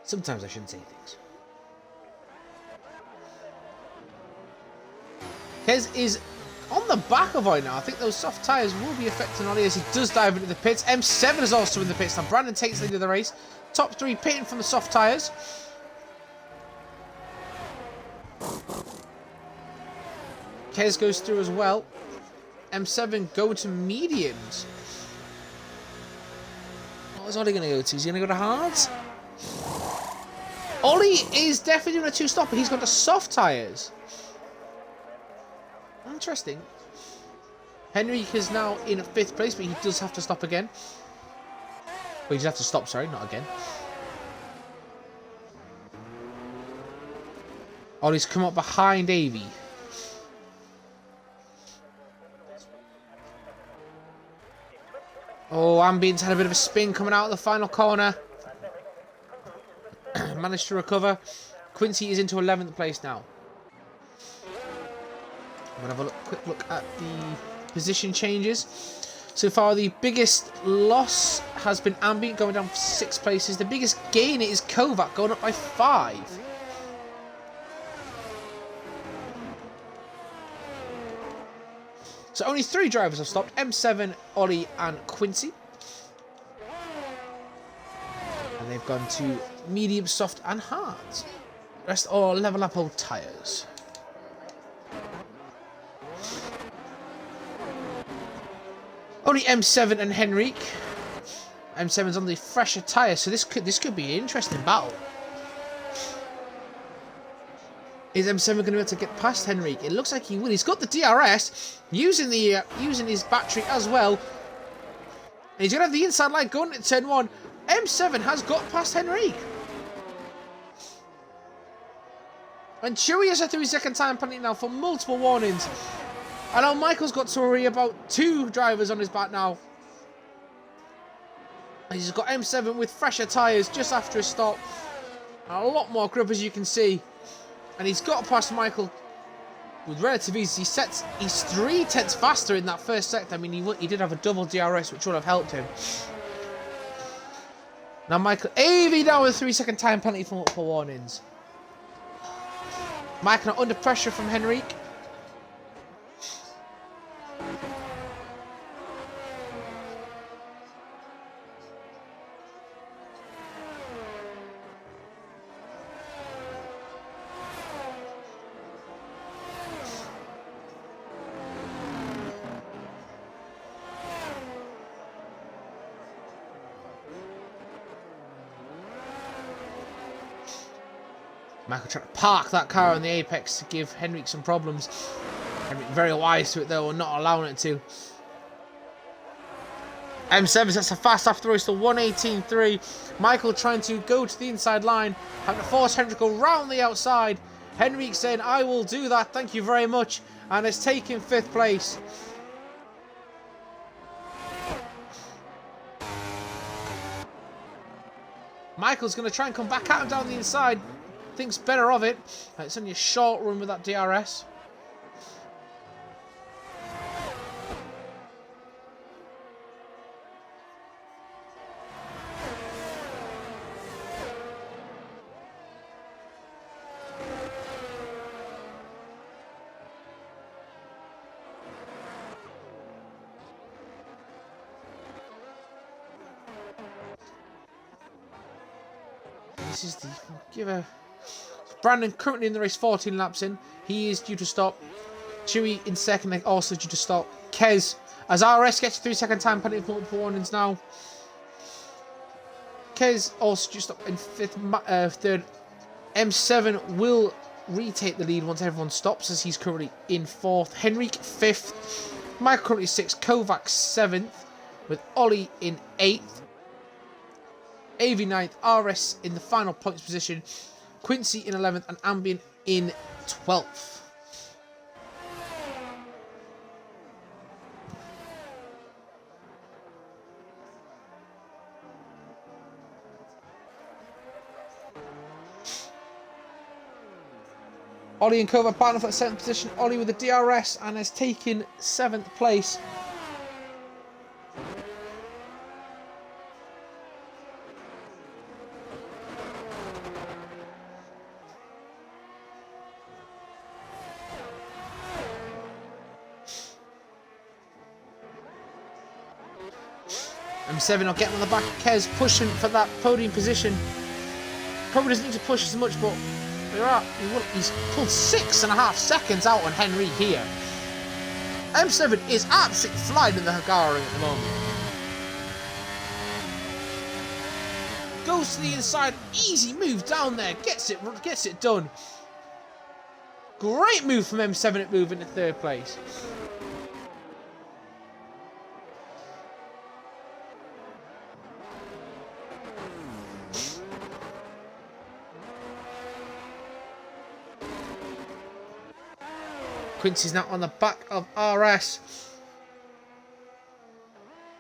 [SPEAKER 1] Sometimes I shouldn't say things. Kez is on the back of Ollie now. I think those soft tyres will be affecting Ollie as he does dive into the pits. M7 is also in the pits. Now Brandon takes the lead of the race. Top 3 pitting from the soft tyres. Kez goes through as well. M7 go to mediums. What is Ollie going to go to? Is he going to go to hards? Ollie is definitely doing a 2-stopper. He's gone to soft tyres. Interesting. Henrique is now in 5th place, but he does have to stop again. Well, he does have to stop, sorry, not again. Ollie's come up behind Avey. Oh, Ambient's had a bit of a spin coming out of the final corner. Managed to recover. Quincy is into 11th place now. I'm going to have a quick look at the position changes. So far, the biggest loss has been Ambient going down 6 places. The biggest gain is Kovac going up by 5. So only 3 drivers have stopped. M7, Ollie and Quincy. And they've gone to medium, soft and hard. The rest all level up old tyres. Only M7 and Henrique. M7's on the fresher tyre, so this could be an interesting battle. Is M7 going to be able to get past Henrique? It looks like he will. He's got the DRS, using his battery as well. And he's going to have the inside line going at turn 1. M7 has got past Henrique. And Chewy has had to his second time penalty now for multiple warnings. I know Michael's got to worry about 2 drivers on his back now. And he's got M7 with fresher tyres just after his stop. And a lot more grip, as you can see. And he's got past Michael with relative ease. He's 3/10 faster in that first sector. I mean, he did have a double DRS, which would have helped him. Now Michael, AV down with 3-second time penalty for multiple warnings. Michael under pressure from Henrique. Michael trying to park that car on the apex to give Henrique some problems. Henrique very wise to it though, and not allowing it to. M7 sets a fast after race to 1:18.3. Michael trying to go to the inside line, having to force Henrique around the outside. Henrique saying, "I will do that, thank you very much," and has taken 5th place. Michael's going to try and come back at him down the inside. Thinks better of it. It's only a short run with that DRS. This is the Brandon currently in the race, 14 laps in. He is due to stop. Chewy in second, also due to stop. Kez, as RS gets 3-second time penalty for multiple warnings now. Kez also due to stop in 3rd. M7 will retake the lead once everyone stops, as he's currently in 4th. Henrique 5th. Michael currently 6th. Kovac 7th. With Ollie in 8th. AV 9th. RS in the final points position. Quincy in 11th and Ambient in 12th. Ollie and Kova battling for the 7th position. Ollie with the DRS and has taken 7th place. M7 are getting on the back. Kez pushing for that podium position. Probably doesn't need to push as much, but he's pulled 6.5 seconds out on Henry here. M7 is absolutely flying in the Hungary at the moment. Goes to the inside, easy move down there, gets it done. Great move from M7 at moving to 3rd place. Quincy's now on the back of RS.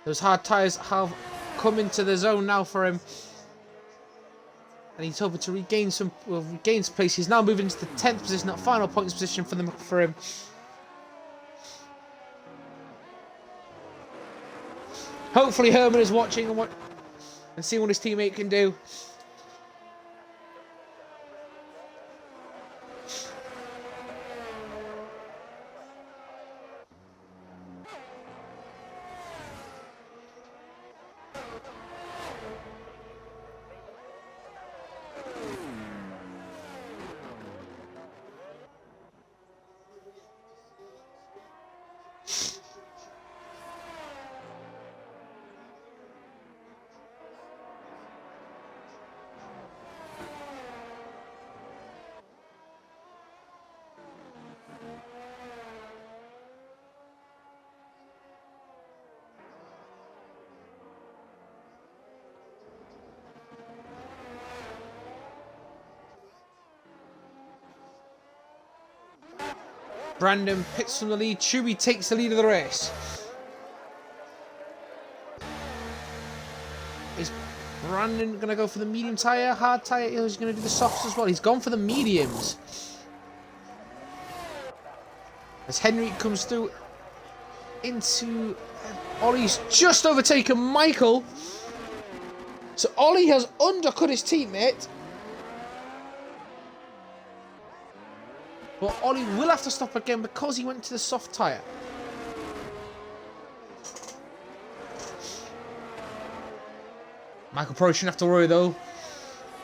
[SPEAKER 1] Those hard tyres have come into the zone now for him. And he's hoping to regain some place. He's now moving into the 10th position, that final points position for him. Hopefully Herman is watching and seeing what his teammate can do. Brandon pits from the lead. Chewy takes the lead of the race. Is Brandon going to go for the medium tyre, hard tyre? He's going to do the softs as well. He's gone for the mediums. As Henry comes through into... Ollie's just overtaken Michael. So Ollie has undercut his teammate. But Ollie will have to stop again because he went to the soft tyre. Michael probably shouldn't have to worry though,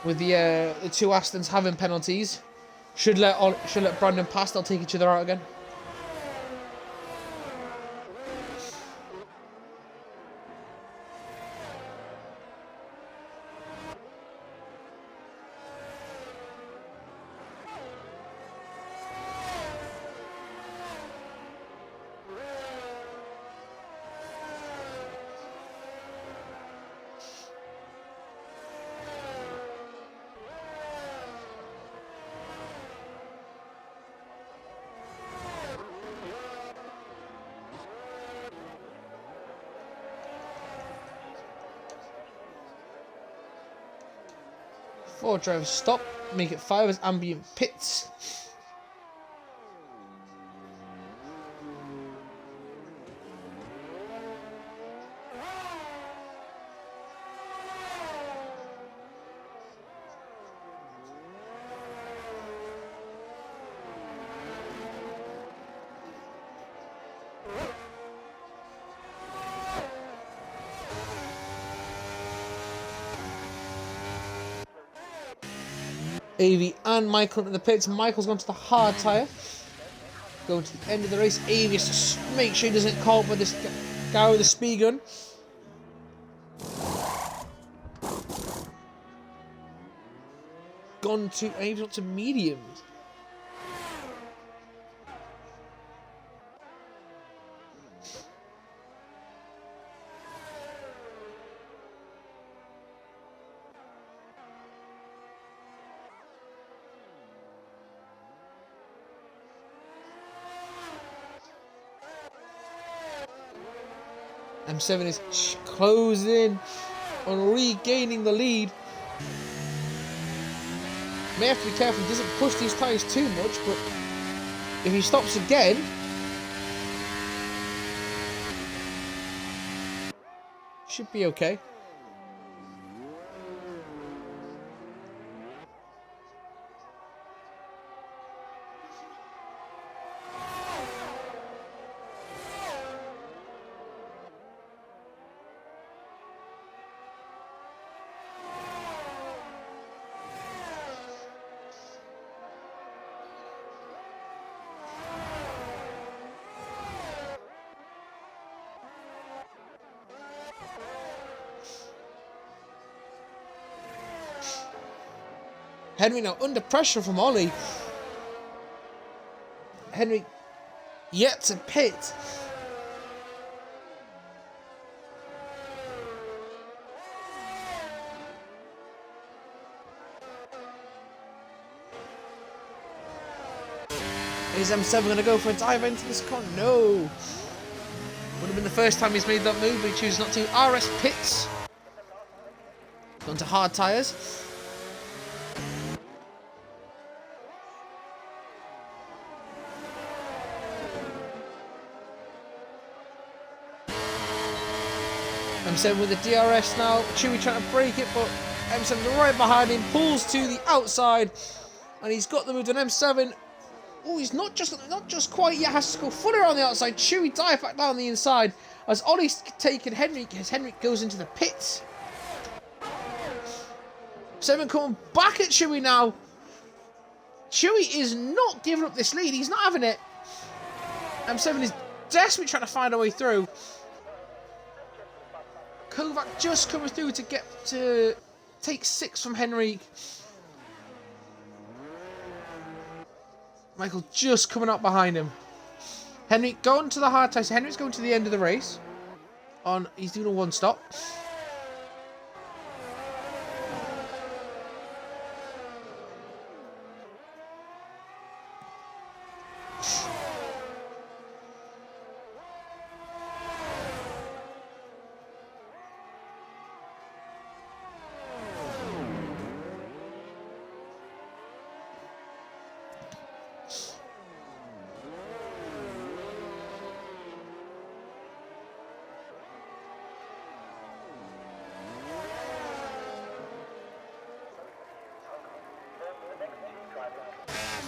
[SPEAKER 1] with the 2 Astons having penalties. Should let Brandon pass. They'll take each other out again. Four drivers stop, make it 5 as ambient pits. Avi and Michael in the pits. Michael's gone to the hard tyre. Going to the end of the race. Avi has to make sure he doesn't get caught by this guy with the speed gun. Avi's got to mediums. M7 is closing on regaining the lead. May have to be careful he doesn't push these tyres too much, but if he stops again, should be okay. Henry now under pressure from Ollie. Henry yet to pit. Is M7 going to go for a dive into this car? No. Would have been the first time he's made that move, but he chooses not to. RS pits. Gone to hard tyres. M7 with the DRS now. Chewy trying to break it, but M7 right behind him, pulls to the outside, and he's got the move on M7. Oh, he's not just quite yet. Has to go fully around the outside. Chewy dive back down the inside as Ollie's taken Henrik as Henrik goes into the pits. M7 coming back at Chewy now. Chewy is not giving up this lead. He's not having it. M7 is desperately trying to find a way through. Kovac just coming through to take 6 from Henrik. Michael just coming up behind him. Henrik going to the hard tire. So Henrik's going to the end of the race. He's doing a one stop.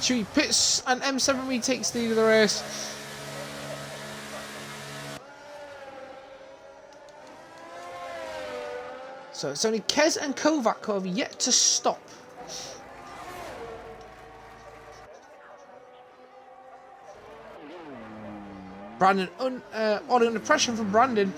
[SPEAKER 1] Chewy pits and M7 retakes the lead of the race. So it's only Kez and Kovac who have yet to stop. Brandon, Ollie under pressure from Brandon.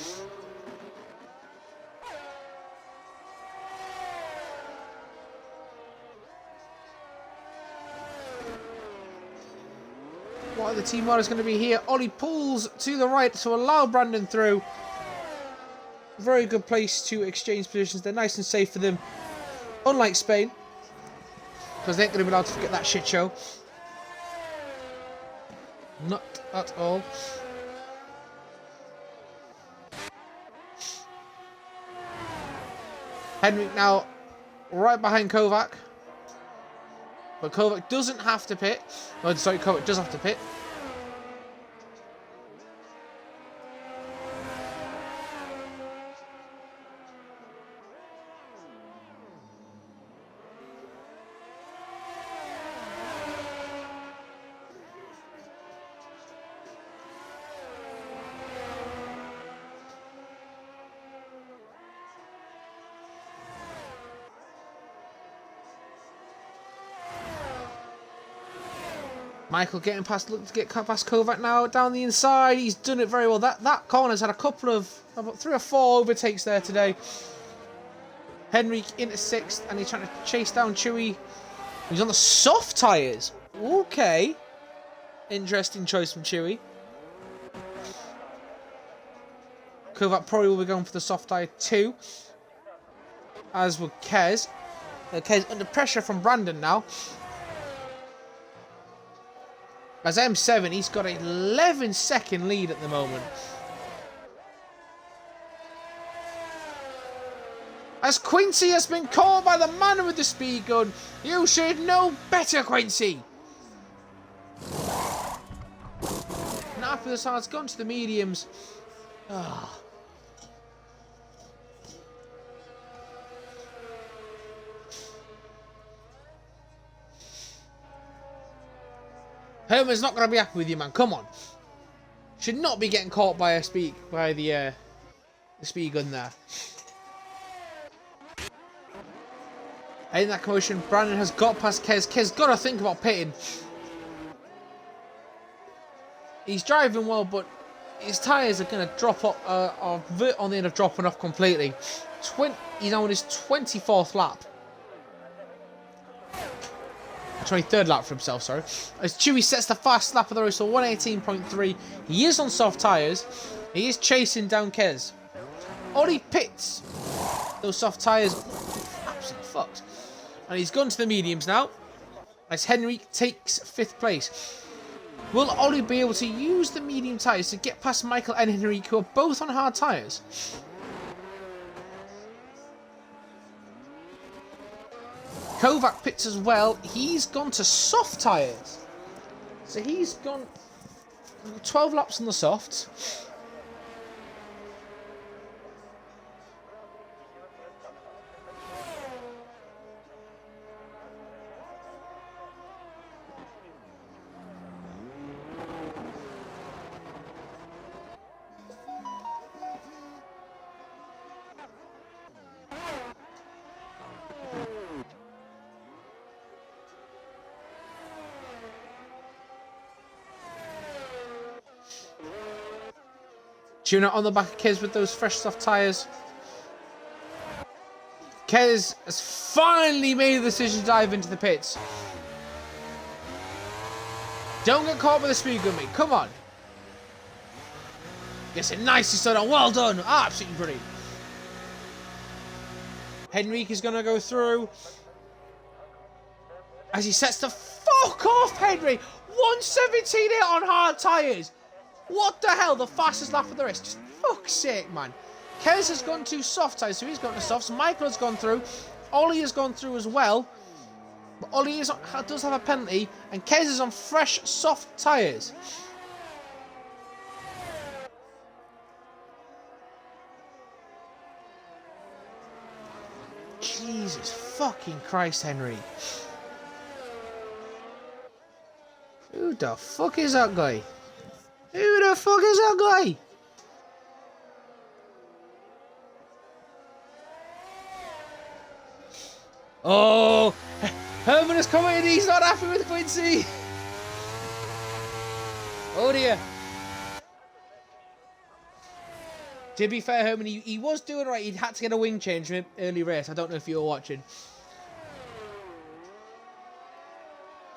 [SPEAKER 1] What are the team orders going to be here? Ollie pulls to the right to allow Brandon through. Very good place to exchange positions. They're nice and safe for them. Unlike Spain. Because they ain't going to be allowed to forget that shit show. Not at all. Henrik now right behind Kovac. But Kovac doesn't have to pit. Oh, sorry, Kovac does have to pit. Michael getting past, looking to get past Kovac now down the inside. He's done it very well. That corner's had a couple of, about 3 or 4 overtakes there today. Henrik into 6th, and he's trying to chase down Chewy. He's on the soft tyres. Okay. Interesting choice from Chewy. Kovac probably will be going for the soft tyre too. As will Kez. Kez under pressure from Brandon now. As M7, he's got an 11-second lead at the moment. as Quincy has been caught by the man with the speed gun. You should know better, Quincy. And after the side's gone to the mediums. Oh. Herman's not going to be happy with you, man. Come on. Should not be getting caught by the speed gun there. In that commotion, Brandon has got past Kez. Kez got to think about pitting. He's driving well, but his tyres are going to drop off, are on the end of dropping off completely. He's on his 24th lap. 23rd lap for himself, sorry. As Chewy sets the fast lap of the race, so 118.3. He is on soft tyres. He is chasing down Kez. Ollie pits. Those soft tyres, absolutely fucked. And he's gone to the mediums now. As Henrik takes 5th place. Will Ollie be able to use the medium tyres to get past Michael and Henrik, who are both on hard tyres? Kovac pits as well. He's gone to soft tyres. So he's gone 12 laps on the softs. Tuna on the back of Kez with those fresh soft tyres. Kez has finally made the decision to dive into the pits. Don't get caught by the speed gun, mate. Come on. Yes, it nicely stood on. Well done. Absolutely brilliant. Henrik is going to go through. As he sets the fuck off, Henry. 117 on hard tyres. What the hell? The fastest lap of the race. Just fuck's sake, man. Kez has gone to soft tyres, so he's gone to softs. Michael has gone through. Ollie has gone through as well. But Ollie does have a penalty. And Kez is on fresh, soft tyres. Jesus fucking Christ, Henry. Who the fuck is that guy? Who the fuck is that guy? Oh, Herman has commented he's not happy with Quincy. Oh dear. To be fair, Herman, he was doing right. He had to get a wing change from early race. I don't know if you were watching.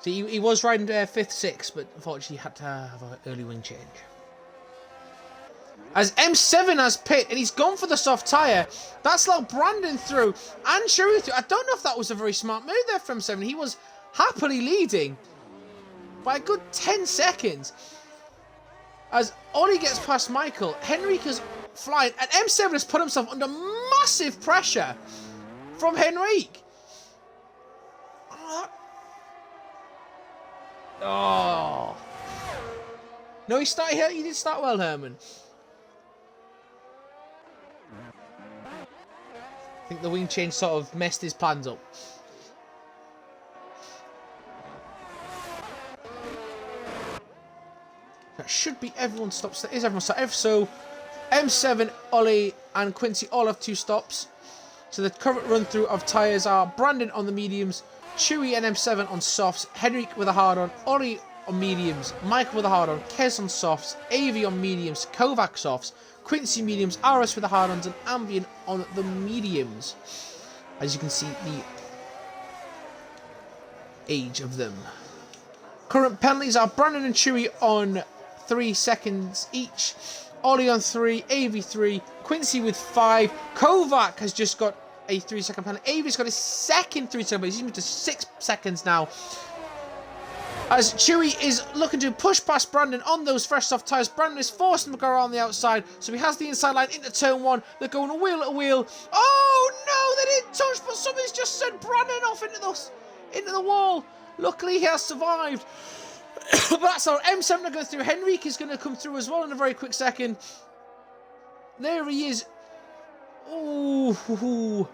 [SPEAKER 1] So he was riding 5th, 6th, but unfortunately he had to have an early wing change. As M7 has pit, and he's gone for the soft tyre. That's allowed Brandon through and Sherry through. I don't know if that was a very smart move there from M7. He was happily leading by a good 10 seconds. As Ollie gets past Michael, Henrique flying, and M7 has put himself under massive pressure from Henrique. Oh. No, he started here. He did start well, Herman. I think the wing change sort of messed his plans up. That should be everyone stops. That is everyone stops. So M7, Ollie, and Quincy all have 2 stops. So the current run through of tyres are Brandon on the mediums, Chewy and M7 on softs, Henrik with a hard on, Ollie on mediums, Michael with a hard on, Kez on softs, Avi on mediums, Kovac softs, Quincy mediums, RS with the hard ons, and Ambient on the mediums. As you can see, the age of them. Current penalties are Brandon and Chewy on 3 seconds each, Ollie on 3, Avi 3, Quincy with 5, Kovac has just got a 3-second penalty. Avi's got his second 3-second penalty. He's moved to 6 seconds now. As Chewy is looking to push past Brandon on those fresh soft tyres. Brandon is forcing him to go around the outside, so he has the inside line into turn 1. They're going wheel to wheel. Oh no, they didn't touch, but somebody's just sent Brandon off into the wall. Luckily, he has survived. But that's our M7 to go through. Henrique is going to come through as well in a very quick second. There he is. Oh,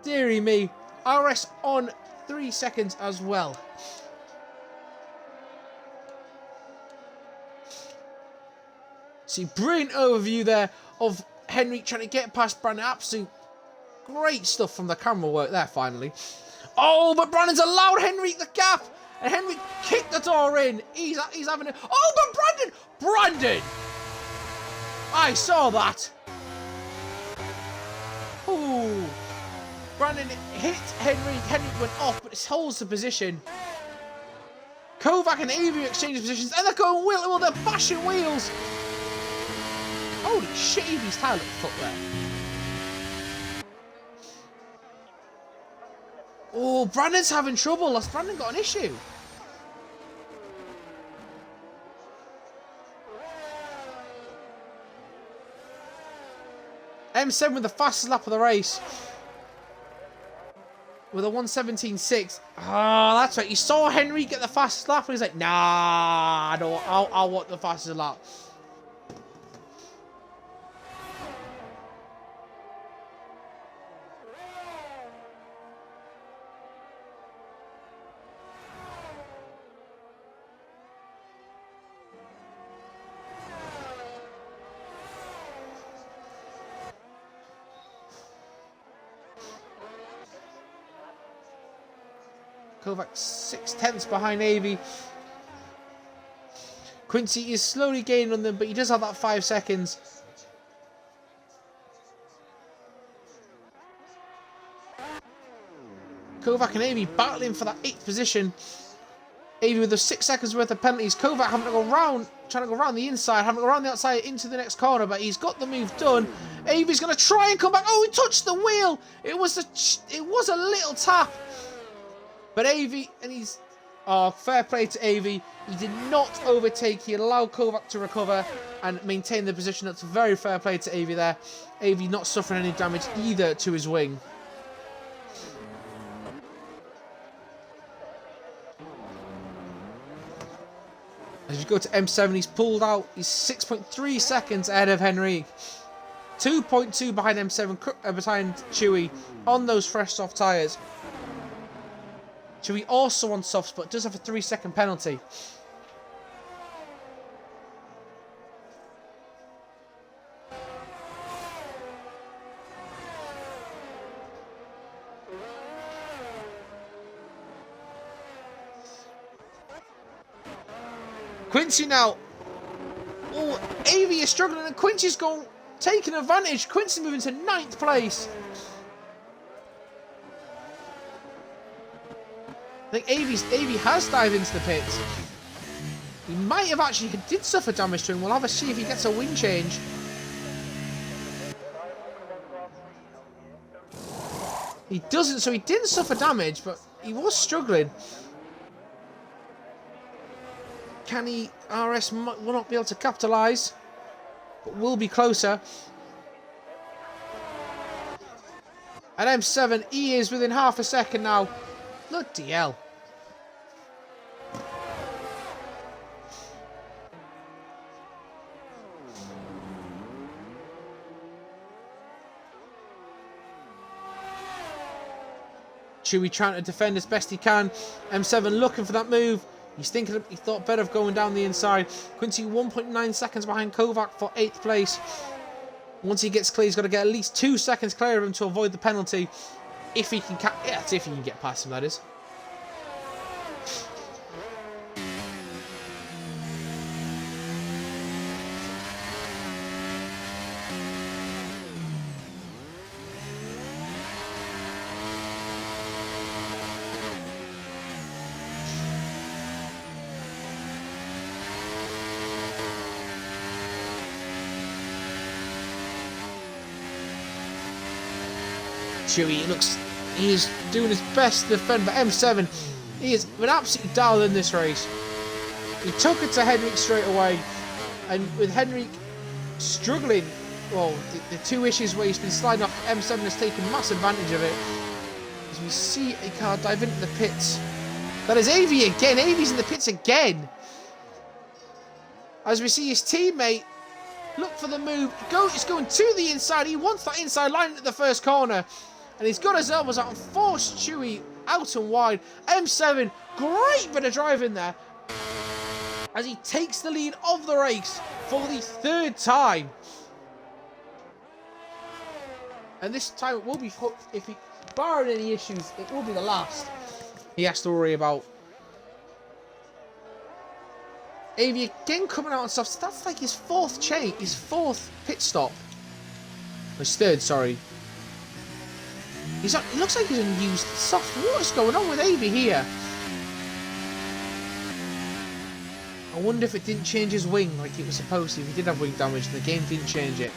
[SPEAKER 1] dearie me. RS on 3 seconds as well. See, brilliant overview there of Henrique trying to get past Brandon. Absolute great stuff from the camera work there, finally. Oh, but Brandon's allowed Henrique the gap. And Henrique kicked the door in. He's having it. Oh, but Brandon! I saw that. Ooh. Brandon hit Henrique. Henrique went off, but it holds the position. Kovac and Avery exchange positions. And they're going wheel to wheel. They're bashing wheels. Holy shit, Avery's tire looked foot there. Oh, Brandon's having trouble. Has Brandon got an issue? M7 with the fastest lap of the race. With a 1:17.6. Ah, that's right. You saw Henry get the fastest lap and he's like, nah, I want the fastest lap. Kovac 6/10 behind Avey. Quincy is slowly gaining on them, but he does have that 5 seconds. Kovac and Avey battling for that 8th position. Avey with the 6 seconds worth of penalties. Kovac having to go round, trying to go around the inside, having to go around the outside into the next corner, but he's got the move done. Avey's going to try and come back. Oh, he touched the wheel. It was a little tap. But Avey, and he's... Oh, fair play to Avey. He did not overtake. He allowed Kovac to recover and maintain the position. That's very fair play to Avey there. Avey not suffering any damage either to his wing. As you go to M7, he's pulled out. He's 6.3 seconds ahead of Henry. 2.2 behind M7, behind Chewy on those fresh soft tyres. Chewy also on softs, but does have a 3-second penalty. Quincy now. Oh, Avey is struggling, and Quincy's taking advantage. Quincy moving to 9th place. I think Avey has dived into the pits. He might have actually did suffer damage to him. We'll have a see if he gets a wing change. He doesn't, so he didn't suffer damage, but he was struggling. Can he? RS will not be able to capitalise, but will be closer. And M7, he is within half a second now. Bloody hell. Chewy trying to defend as best he can. M7 looking for that move. He's thinking, he thought better of going down the inside. Quincy 1.9 seconds behind Kovac for 8th place. Once he gets clear, he's got to get at least 2 seconds clear of him to avoid the penalty. If he can, if he can get past him, that is. Chewy looks, he's doing his best to defend, but M7 He has been absolutely dialed in this race. He took it to Henrik straight away, and with Henrik struggling, well, the two issues where he's been sliding off, M7 has taken massive advantage of it. As we see a car dive into the pits. That is Avey again. Avey's in the pits again. As we see his teammate look for the move. He's going to the inside. He wants that inside line at the first corner. And he's got his elbows out and forced Chewy out and wide. M7, great bit of driving there. As he takes the lead of the race for the third time. And this time it will be, if he, barring any issues, it will be the last he has to worry about. Avey again coming out on soft. So that's like his fourth pit stop. His third, sorry. He looks like he's unused soft. What is going on with Avey here? I wonder if it didn't change his wing like it was supposed to. If he did have wing damage and the game didn't change it.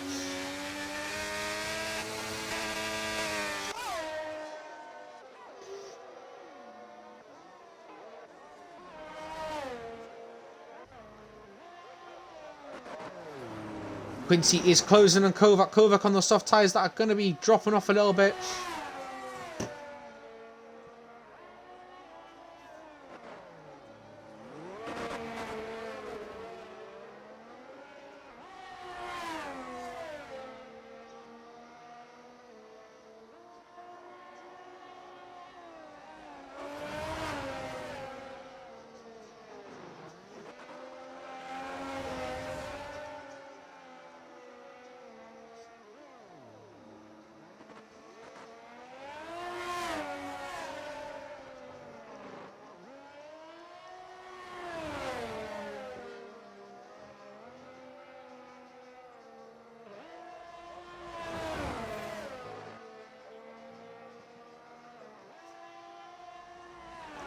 [SPEAKER 1] Quincy is closing on Kovac. Kovac on the soft tyres that are going to be dropping off a little bit.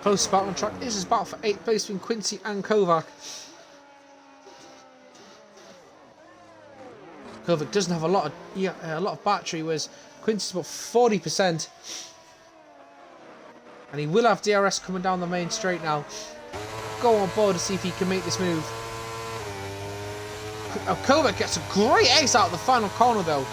[SPEAKER 1] Close battle on track. This is battle for 8th place between Quincy and Kovac. Kovac doesn't have a lot of battery, whereas Quincy's about 40%. And he will have DRS coming down the main straight now. Go on board to see if he can make this move. Kovac gets a great exit out of the final corner though.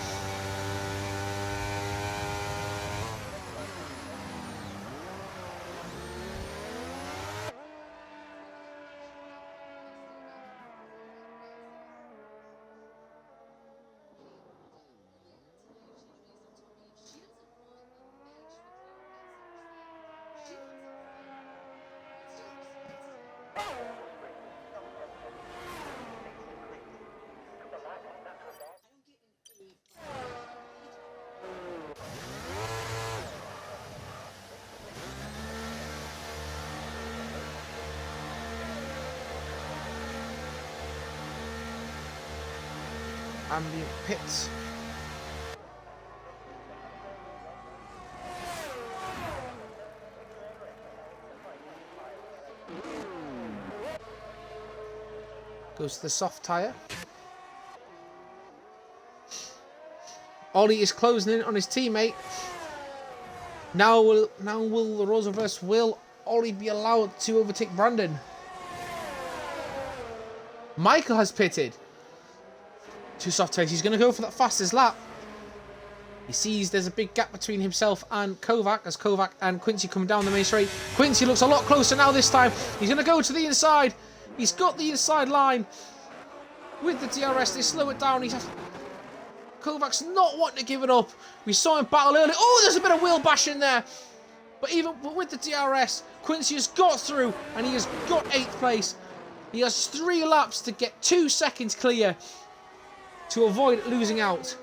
[SPEAKER 1] Ambient pits. Goes to the soft tyre. Ollie is closing in on his teammate. Now will the roles reverse? Will Ollie be allowed to overtake Brandon? Michael has pitted. Two soft tyres. He's going to go for that fastest lap. He sees there's a big gap between himself and Kovac as Kovac and Quincy come down the main straight. Quincy looks a lot closer now this time. He's going to go to the inside. He's got the inside line. With the DRS, they slow it down. Kovac's not wanting to give it up. We saw him battle early. Oh, there's a bit of wheel bashing there. But even with the DRS, Quincy has got through and he has got 8th place. He has 3 laps to get 2 seconds clear to avoid losing out.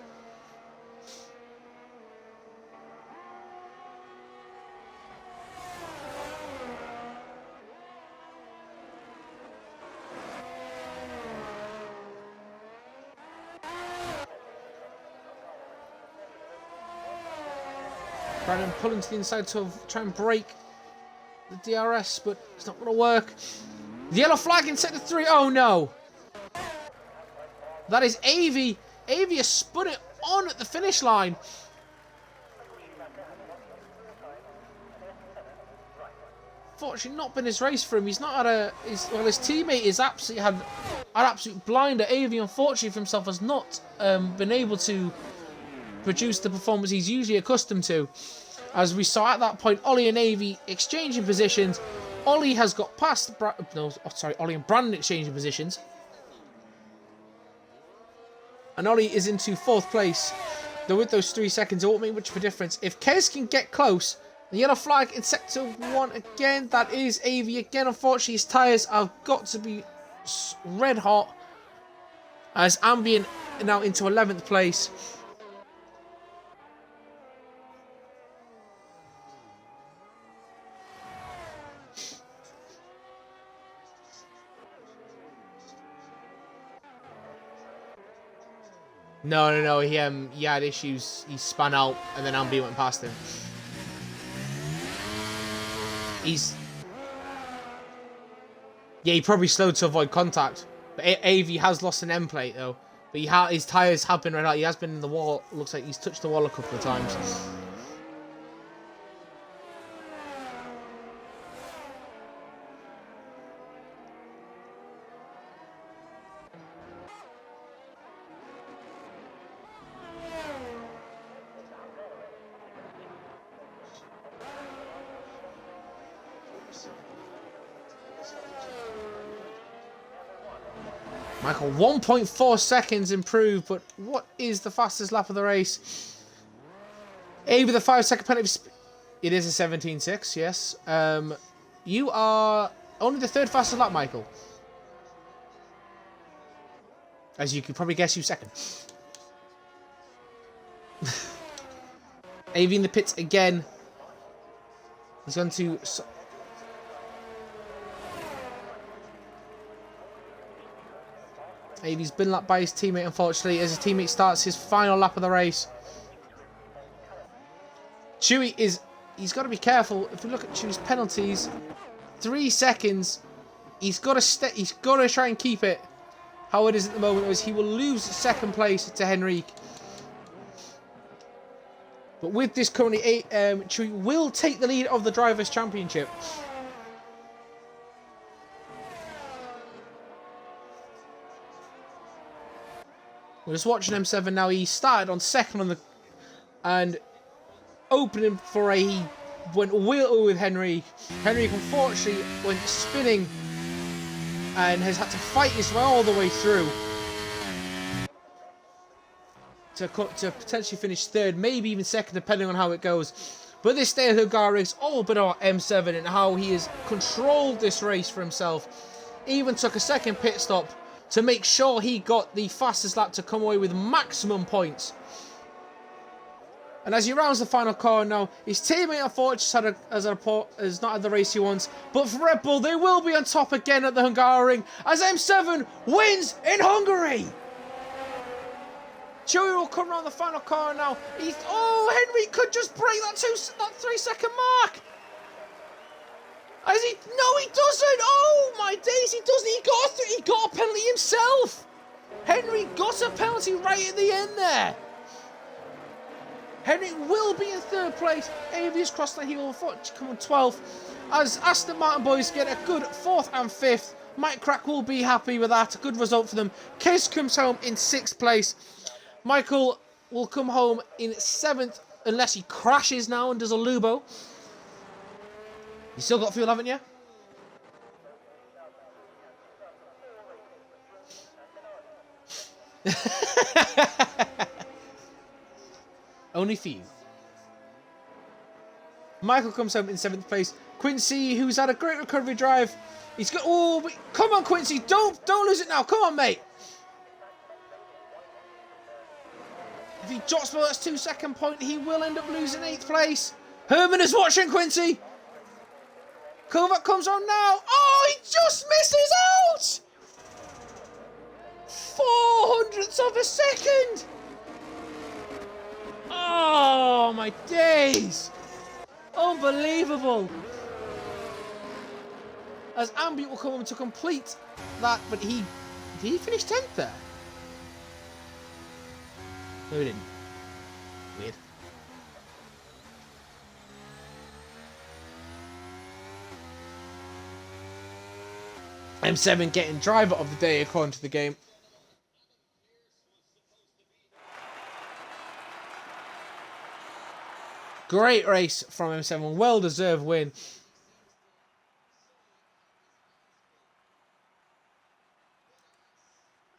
[SPEAKER 1] Brandon pulling to the inside to try and break the DRS, but it's not going to work. The yellow flag in sector 3. Oh no! That is Avey. Avey has spun it on at the finish line. unfortunately not been his race for him. He's not had a... his teammate is absolutely had an absolute blinder. Avi, unfortunately for himself, has not been able to produce the performance he's usually accustomed to. As we saw at that point, Ollie and Avi exchanging positions. Ollie has got past... Ollie and Brandon exchanging positions. And Ollie is into 4th place. Though with those 3 seconds, it won't make much of a difference. If Kez can get close, the yellow flag in sector 1 again, that is Avi again. Unfortunately, his tyres have got to be red hot. As Ambient now into 11th place. No. He had issues. He spun out, and then Ambi went past him. He probably slowed to avoid contact. But AV has lost an end plate though. But his tyres have been red out. He has been in the wall. Looks like he's touched the wall a couple of times. Michael, 1.4 seconds improved, but what is the fastest lap of the race? A with a 5-second penalty. It is a 17.6, yes. You are only the 3rd fastest lap, Michael. As you could probably guess, you 2nd. AV in the pits again. He's going to... He's been lapped by his teammate, unfortunately, as his teammate starts his final lap of the race. Chewy he's got to be careful. If we look at Chewy's penalties, 3 seconds. He's got to try and keep it how it is at the moment, as he will lose 2nd place to Henrique. But with this currently, Chewy will take the lead of the Drivers' Championship. We're just watching M7 now. He started on 2nd and opening for he went wheel with Henry. Henry unfortunately went spinning and has had to fight his way all the way through to potentially finish 3rd, maybe even 2nd, depending on how it goes. But this day of the Hungary is all about M7 and how he has controlled this race for himself. Even took a 2nd pit stop to make sure he got the fastest lap to come away with maximum points. And as he rounds the final corner now, his teammate unfortunately has not had the race he wants. But for Red Bull, they will be on top again at the Hungary as M7 wins in Hungary. Chewy will come around the final corner now. Henry could just break that 3-second mark. No, he doesn't. Oh my days, he doesn't. He got a penalty himself. Henry got a penalty right at the end there. Henry will be in 3rd place. Avius crossed the heel, come on 12th. As Aston Martin boys get a good 4th and 5th. Mike Crack will be happy with that. A good result for them. Case comes home in 6th place. Michael will come home in 7th unless he crashes now and does a Lubo. You still got fuel, haven't you? Only for you. Michael comes home in 7th place. Quincy, who's had a great recovery drive. He's got... Oh, come on, Quincy. Don't lose it now. Come on, mate. If he drops below that 2-second point, he will end up losing 8th place. Herman is watching, Quincy. Kovac comes on now. Oh, he just misses out. 400ths of a second. Oh, my days. Unbelievable. As Ambient will come on to complete that, but did he finish 10th there? No, he didn't. Weird. M7 getting driver of the day according to the game. Great race from M7. Well-deserved win.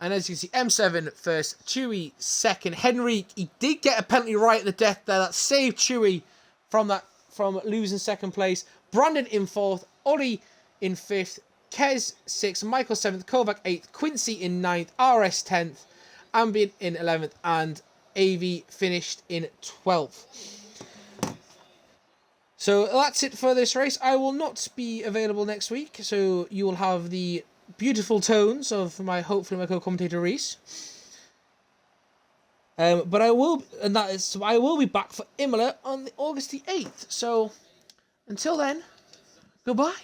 [SPEAKER 1] And as you can see, M7 first, Chewy second. Henry, he did get a penalty right at the death there. That saved Chewy from losing second place. Brandon in fourth, Ollie in fifth, Kez sixth, Michael seventh, Kovac eighth, Quincy in ninth, RS 10th, Ambient in 11th, and AV finished in 12th. So that's it for this race. I will not be available next week, so you will have the beautiful tones of hopefully my co-commentator Reese. But I will be back for Imola on August the 8th. So until then, goodbye.